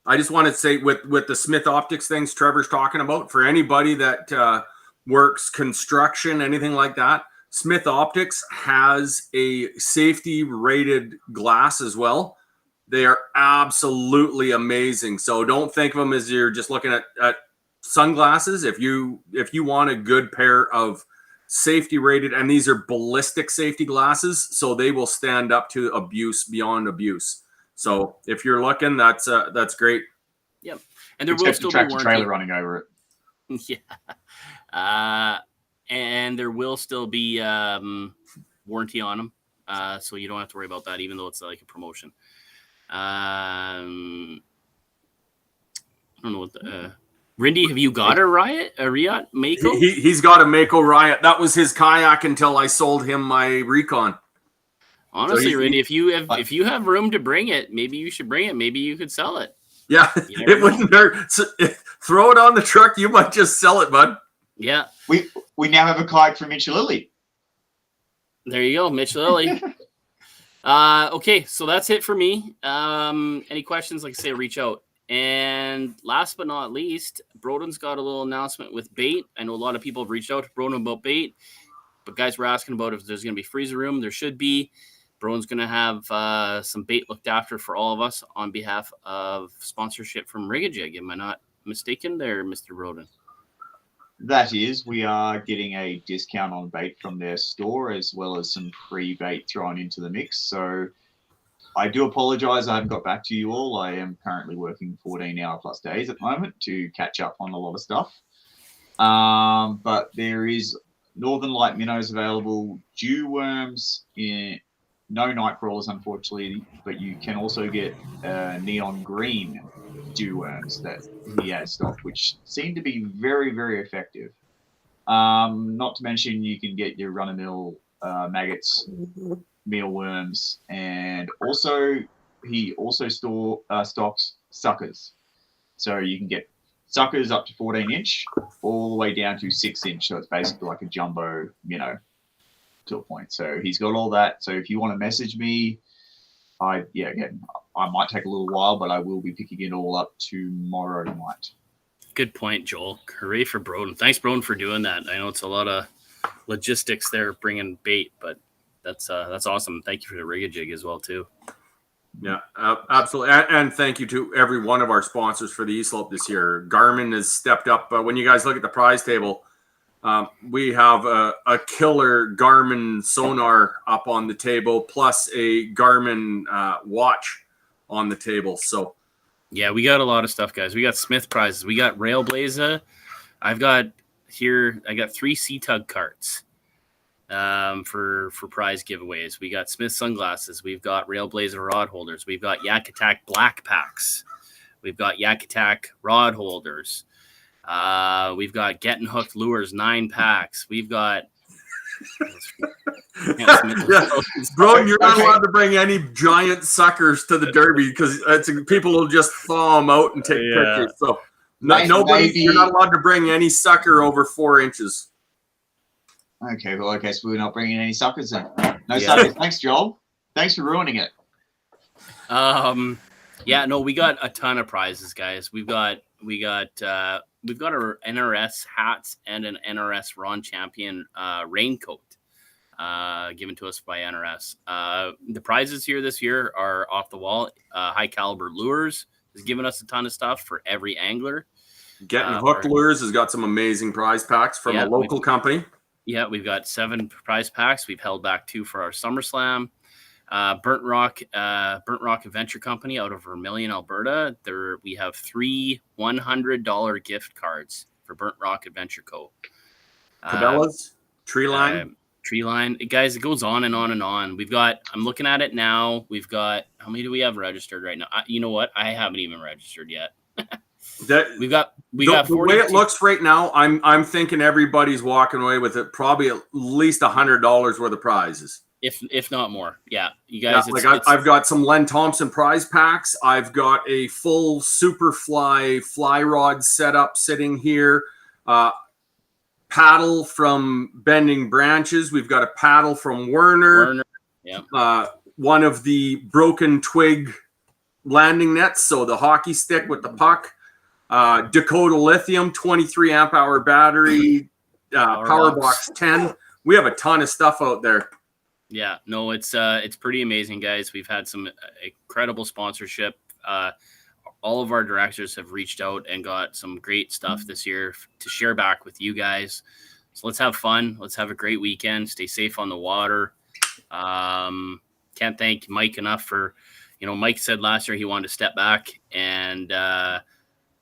I just wanted to say with the Smith Optics things Trevor's talking about, for anybody that works construction, anything like that, Smith Optics has a safety rated glass as well. They are absolutely amazing. So don't think of them as you're just looking at sunglasses. If you want a good pair of safety rated, and these are ballistic safety glasses, so they will stand up to abuse beyond abuse. So if you're looking, that's great. Yep, and there will still be warranty. Trailer running over it. Yeah, and there will still be warranty on them, so you don't have to worry about that, even though it's like a promotion. I don't know what the Rindy, have you got a Riot Mako? He's got a Mako Riot. That was his kayak until I sold him my Recon. Honestly, so Rindy, if you have room to bring it, maybe you should bring it. Maybe you could sell it. Yeah, it wouldn't hurt. So, throw it on the truck. You might just sell it, bud. Yeah. We now have a kayak from Mitch Lilly. There you go, Mitch Lilly. Okay, so that's it for me. Any questions, like I say, reach out. And last but not least, Broden's got a little announcement with bait. I know a lot of people have reached out to Broden about bait, but guys were asking about if there's going to be freezer room. There should be. Broden's going to have some bait looked after for all of us on behalf of sponsorship from Rigajig. Am I not mistaken there, Mr. Broden? That is, we are getting a discount on bait from their store, as well as some free bait thrown into the mix. So I do apologize I haven't got back to you all. I am currently working 14-hour plus days at the moment to catch up on a lot of stuff. But there is Northern Light minnows available, dew worms, no night crawlers, unfortunately, but you can also get neon green dew worms that he has stocked, which seem to be very, very effective. Not to mention you can get your run-of-mill maggots, mealworms, and also he also stocks suckers. So you can get suckers up to 14-inch all the way down to 6-inch. So it's basically like a jumbo minnow to a point. So he's got all that. So if you want to message me, I might take a little while, but I will be picking it all up tomorrow night. Good point, Joel. Hooray for Broden. Thanks, Broden, for doing that. I know it's a lot of logistics there bringing bait, but that's awesome. Thank you for the rig-a-jig as well too. Yeah, absolutely. And thank you to every one of our sponsors for the Eastslope this year. Garmin has stepped up. When you guys look at the prize table, we have a killer Garmin sonar up on the table, plus a Garmin watch on the table. So, yeah, we got a lot of stuff, guys. We got Smith prizes. We got Railblazer. I got 3 Sea Tug carts for prize giveaways. We got Smith sunglasses. We've got Railblazer rod holders. We've got Yak Attack black packs. We've got Yak Attack rod holders. We've got Getting Hooked lures 9 packs. We've got bro, you're not allowed to bring any giant suckers to the derby because people will just thaw them out and take pictures. So you're not allowed to bring any sucker over 4 inches. Okay, well, I guess we're not bringing any suckers then. No suckers. Thanks, Joel. Thanks for ruining it. Yeah, no, we got a ton of prizes, guys. We've got our NRS hats and an NRS Ron Champion raincoat given to us by NRS. The prizes here this year are off the wall. High Caliber Lures has given us a ton of stuff for every angler. Getting Hooked Lures has got some amazing prize packs from a local company. Yeah, we've got 7 prize packs. We've held back 2 for our SummerSlam. Burnt Rock Adventure Company out of Vermilion, Alberta. We have 3 $100 gift cards for Burnt Rock Adventure Co. Cabela's, Treeline. Guys, it goes on and on and on. I'm looking at it now. We've got, how many do we have registered right now? You know what? I haven't even registered yet. We got the way it looks right now, I'm thinking everybody's walking away with it, probably at least $100 worth of prizes. If not more. Yeah, you guys. Yeah, I've got some Len Thompson prize packs. I've got a full Superfly fly rod setup sitting here. Paddle from Bending Branches. We've got a paddle from Werner. Yeah. One of the broken twig landing nets, so the hockey stick with the puck. Dakota Lithium 23 amp hour battery. Power box 10. We have a ton of stuff out there. Yeah, no, it's pretty amazing, guys. We've had some incredible sponsorship. All of our directors have reached out and got some great stuff this year to share back with you guys. So let's have fun. Let's have a great weekend. Stay safe on the water. Can't thank Mike enough for, Mike said last year he wanted to step back and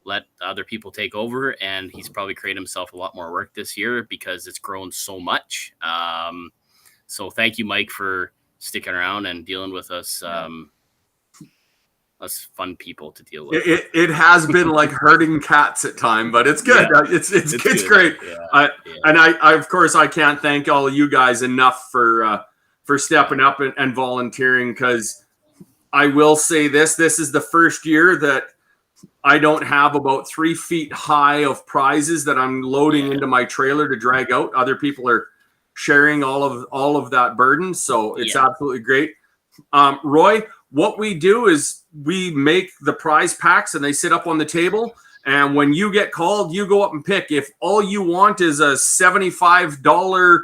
let other people take over, and he's probably created himself a lot more work this year because it's grown so much. So thank you, Mike, for sticking around and dealing with us. Us fun people to deal with. It has been like herding cats at time, but it's good. Yeah. It's great. Yeah. And I of course I can't thank all of you guys enough for stepping up and volunteering, because I will say this is the first year that I don't have about 3 feet high of prizes that I'm loading into my trailer to drag out. Other people are sharing all of that burden, so it's absolutely great. Roy, what we do is we make the prize packs and they sit up on the table, and when you get called, you go up and pick. If all you want is a $75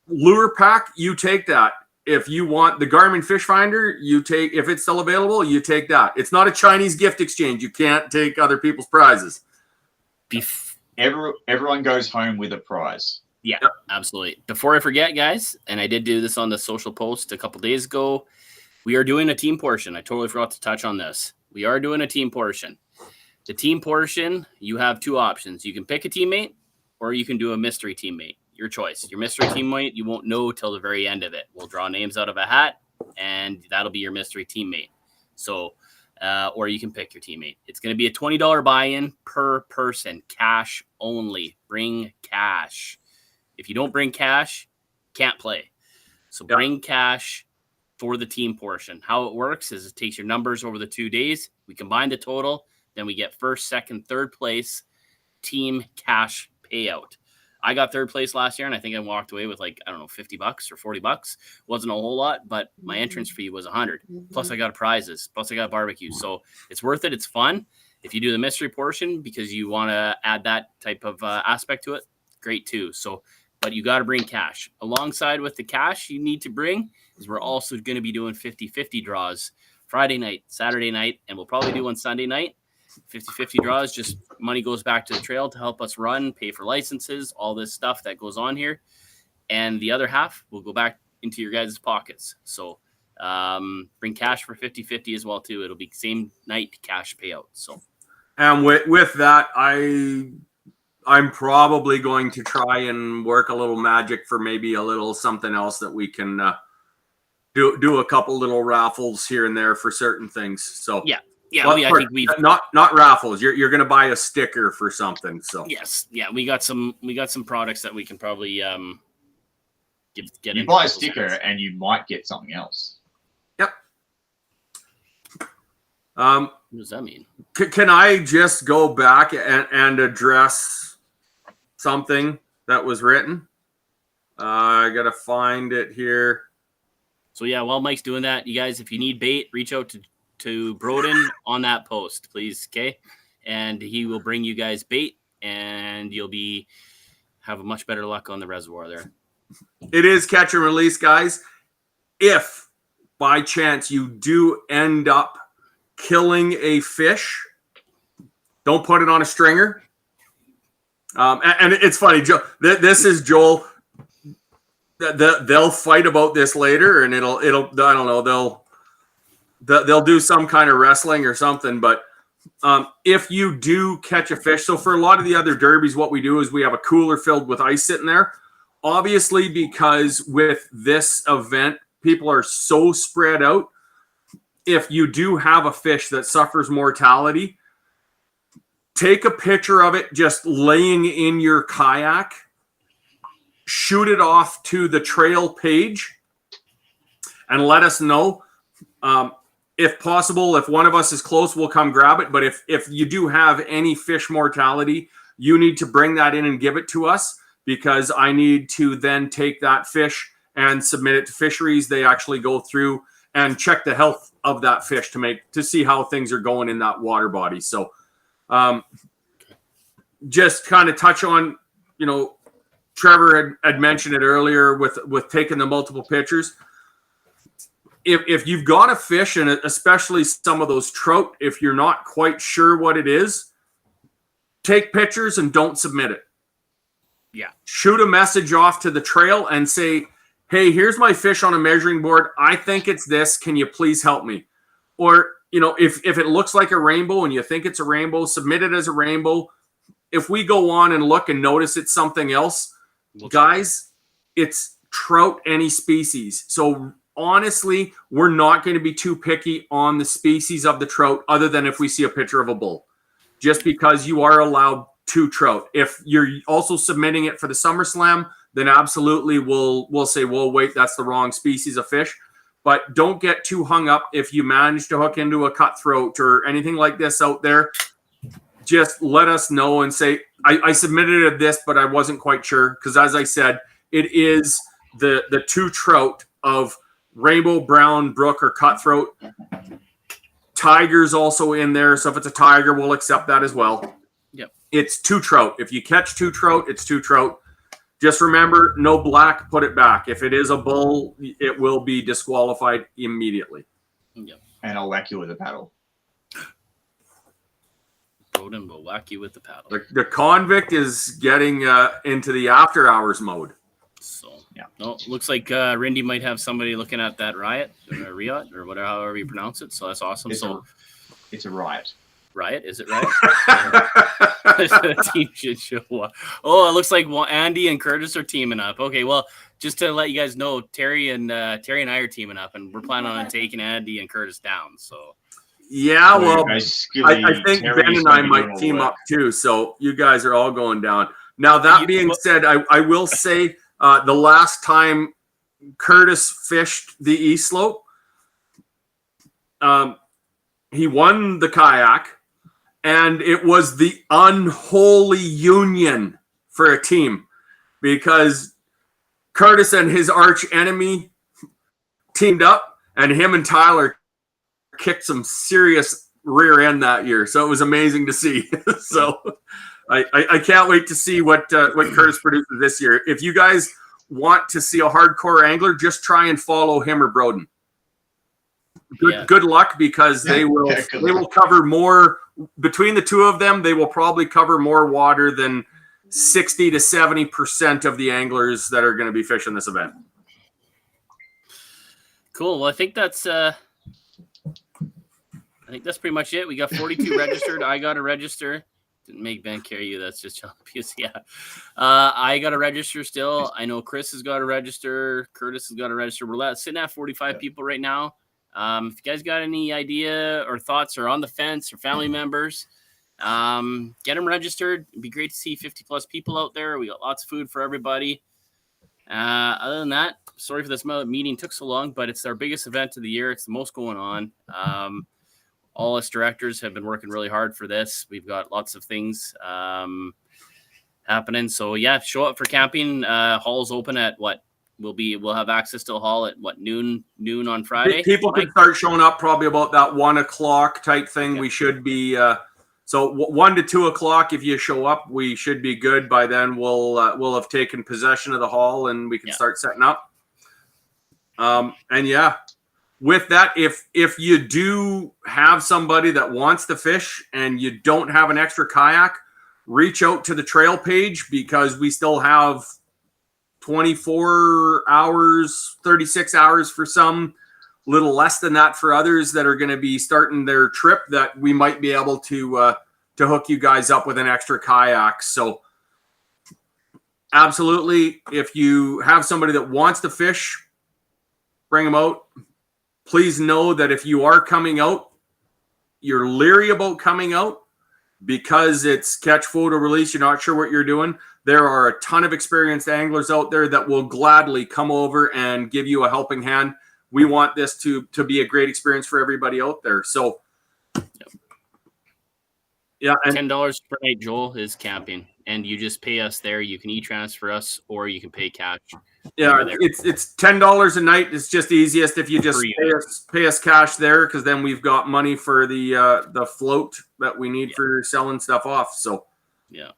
lure pack, you take that. If you want the Garmin Fish Finder, if it's still available, you take that. It's not a Chinese gift exchange. You can't take other people's prizes. Everyone goes home with a prize. Yeah, absolutely. Before I forget, guys, and I did do this on the social post a couple days ago, we are doing a team portion. I totally forgot to touch on this. We are doing a team portion. The team portion, you have 2 options. You can pick a teammate, or you can do a mystery teammate. Your choice. Your mystery teammate, you won't know till the very end of it. We'll draw names out of a hat, and that'll be your mystery teammate. So, or you can pick your teammate. It's going to be a $20 buy-in per person, cash only. Bring cash. If you don't bring cash, can't play. So bring cash for the team portion. How it works is it takes your numbers over the 2 days. We combine the total. Then we get first, second, third place team cash payout. I got third place last year, and I think I walked away with $50 or $40. Wasn't a whole lot, but my entrance fee was $100. Plus I got prizes. Plus I got barbecue. So it's worth it. It's fun. If you do the mystery portion because you want to add that type of aspect to it, great too. So but you got to bring cash. Alongside with the cash you need to bring is we're also going to be doing 50-50 draws Friday night, Saturday night, and we'll probably do one Sunday night. 50-50 draws, just money goes back to the trail to help us run, pay for licenses, all this stuff that goes on here. And the other half will go back into your guys' pockets. So bring cash for 50-50 as well too. It'll be same night cash payout. So and with that, I'm probably going to try and work a little magic for maybe a little something else that we can do a couple little raffles here and there for certain things. So yeah, well, I think we've not raffles. You're going to buy a sticker for something. So yes, yeah, we got some products that we can probably get. You buy a sticker and you might get something else. Yep. What does that mean? Can I just go back and address something that was written? I got to find it here. So yeah, while Mike's doing that, you guys, if you need bait, reach out to Broden on that post, please. Okay. And he will bring you guys bait and you'll have a much better luck on the reservoir there. It is catch and release, guys. If by chance you do end up killing a fish, don't put it on a stringer. And it's funny, Joe. This is Joel. They'll fight about this later, and it'll. I don't know. They'll do some kind of wrestling or something. But if you do catch a fish, so for a lot of the other derbies, what we do is we have a cooler filled with ice sitting there. Obviously, because with this event, people are so spread out. If you do have a fish that suffers mortality, take a picture of it just laying in your kayak. Shoot it off to the trail page and let us know. If possible, if one of us is close, we'll come grab it. But if you do have any fish mortality, you need to bring that in and give it to us, because I need to then take that fish and submit it to fisheries. They actually go through and check the health of that fish to see how things are going in that water body. So just kind of touch on, Trevor had mentioned it earlier with taking the multiple pictures. If you've got a fish, and especially some of those trout, if you're not quite sure what it is, take pictures and don't submit it. Yeah. Shoot a message off to the trail and say, hey, here's my fish on a measuring board. I think it's this. Can you please help me? Or, if it looks like a rainbow and you think it's a rainbow, submit it as a rainbow. If we go on and look and notice it's something else, guys, it's trout, any species. So honestly, we're not going to be too picky on the species of the trout, other than if we see a picture of a bull, just because you are allowed 2 trout. If you're also submitting it for the SummerSlam, then absolutely we'll say, well, wait, that's the wrong species of fish. But don't get too hung up if you manage to hook into a cutthroat or anything like this out there. Just let us know and say, I submitted this, but I wasn't quite sure. Because as I said, it is the 2 trout of rainbow, brown, brook, or cutthroat. Tiger's also in there. So if it's a tiger, we'll accept that as well. Yep. It's 2 trout. If you catch 2 trout, it's 2 trout. Just remember, no black, put it back. If it is a bull, it will be disqualified immediately. Yep. And I'll whack you with a paddle. Broden will whack you with the paddle. The convict is getting into the after hours mode. So yeah, no, looks like Rindy might have somebody looking at that riot or whatever, however you pronounce it. So that's awesome. It's a riot. Riot? Is it right? Team shit show. Oh, it looks like Andy and Curtis are teaming up. Okay, well, just to let you guys know, Terry and I are teaming up, and we're planning on taking Andy and Curtis down. So yeah, well, I think Terry's Ben and I might team up too. So you guys are all going down. Now that being said, I will say the last time Curtis fished the Eastslope, he won the kayak. And it was the unholy union for a team, because Curtis and his arch enemy teamed up, and him and Tyler kicked some serious rear end that year. So it was amazing to see. So I can't wait to see what Curtis produces this year. If you guys want to see a hardcore angler, just try and follow him or Broden. Good luck, because they will cover more between the two of them. They will probably cover more water than 60 to 70% of the anglers that are going to be fishing this event. Cool. Well, I think that's pretty much it. We got 42 registered. I got to register. Didn't make Ben carry you. That's just obvious. Yeah. I got to register still. I know Chris has got to register. Curtis has got to register. We're sitting at 45 people right now. If you guys got any idea or thoughts or on the fence or family members, get them registered. It'd be great to see 50 plus people out there. We got lots of food for everybody. Other than that, sorry for this meeting took so long, but it's our biggest event of the year. It's the most going on. All us directors have been working really hard for this. We've got lots of things happening. So yeah, show up for camping. Hall's open at what? We'll have access to the hall at what, noon on Friday. People can start showing up probably about that 1 o'clock type thing. Yeah. We should be so 1 to 2 o'clock. If you show up, we should be good by then. We'll have taken possession of the hall and we can start setting up. And yeah, with that, if you do have somebody that wants to fish and you don't have an extra kayak, reach out to the trail page, because we still have 24 hours, 36 hours for some, little less than that for others that are going to be starting their trip, that we might be able to hook you guys up with an extra kayak. So absolutely, if you have somebody that wants to fish, bring them out. Please know that if you are coming out, you're leery about coming out because it's catch, photo, release. You're not sure what you're doing. There are a ton of experienced anglers out there that will gladly come over and give you a helping hand. We want this to be a great experience for everybody out there. So, yeah. And $10 per night, Joel, is camping, and you just pay us there. You can e-transfer us, or you can pay cash. Yeah, it's $10 a night. It's just easiest if you just pay us cash there, because then we've got money for the float that we need for selling stuff off. So, yeah.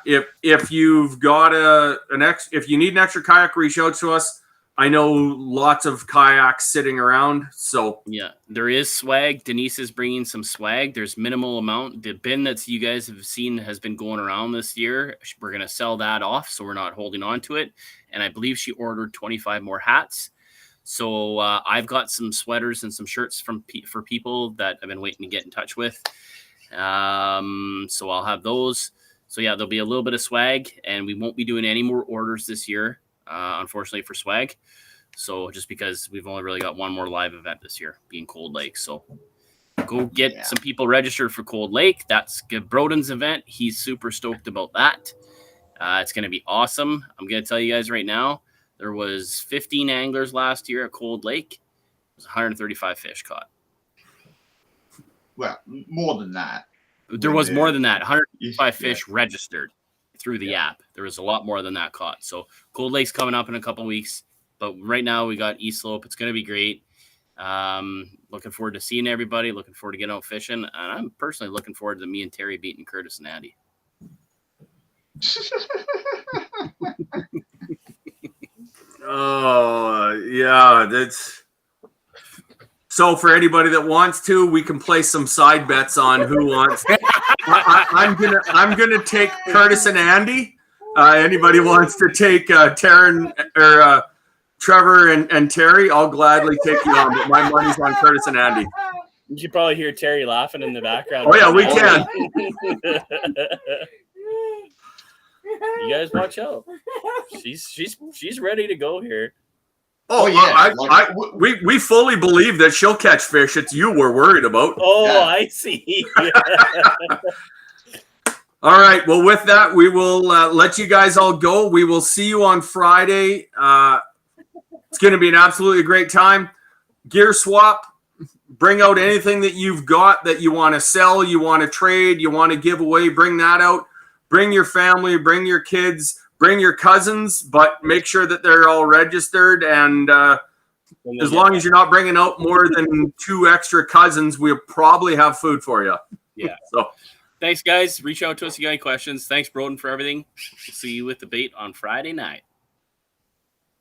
If you've got if you need an extra kayak, reach out to us. I know lots of kayaks sitting around. So yeah, there is swag. Denise is bringing some swag. There's minimal amount. The bin that you guys have seen has been going around this year. We're going to sell that off, so we're not holding on to it. And I believe she ordered 25 more hats. So I've got some sweaters and some shirts for people that I've been waiting to get in touch with. So I'll have those. So yeah, there'll be a little bit of swag, and we won't be doing any more orders this year, unfortunately, for swag. So just because we've only really got one more live event this year, being Cold Lake. So go get some people registered for Cold Lake. That's Broden's event. He's super stoked about that. It's going to be awesome. I'm going to tell you guys right now, there was 15 anglers last year at Cold Lake. It was 135 fish caught. Well, more than that. There was more than that. 105 fish registered through the app. There was a lot more than that caught. So Cold Lake's coming up in a couple of weeks. But right now we got Eastslope. It's going to be great. Looking forward to seeing everybody. Looking forward to getting out fishing. And I'm personally looking forward to me and Terry beating Curtis and Andy. Oh, yeah. That's... So for anybody that wants to, we can play some side bets on who wants. I'm gonna take Curtis and Andy. Anybody wants to take Taryn or Trevor and Terry, I'll gladly take you on. But my money's on Curtis and Andy. You should probably hear Terry laughing in the background. Oh yeah, we can. You guys watch out. She's ready to go here. Oh yeah, we fully believe that she'll catch fish. It's you we're worried about. Oh, yeah. I see. All right. Well, with that, we will let you guys all go. We will see you on Friday. It's going to be an absolutely great time. Gear swap. Bring out anything that you've got that you want to sell, you want to trade, you want to give away. Bring that out. Bring your family. Bring your kids. Bring your cousins, but make sure that they're all registered. And as long as you're not bringing out more than 2 extra cousins, we'll probably have food for you. Yeah. So Thanks, guys. Reach out to us if you got any questions. Thanks, Broden, for everything. We'll see you with the bait on Friday night.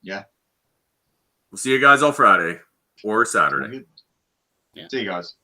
Yeah. We'll see you guys on Friday or Saturday. See you guys.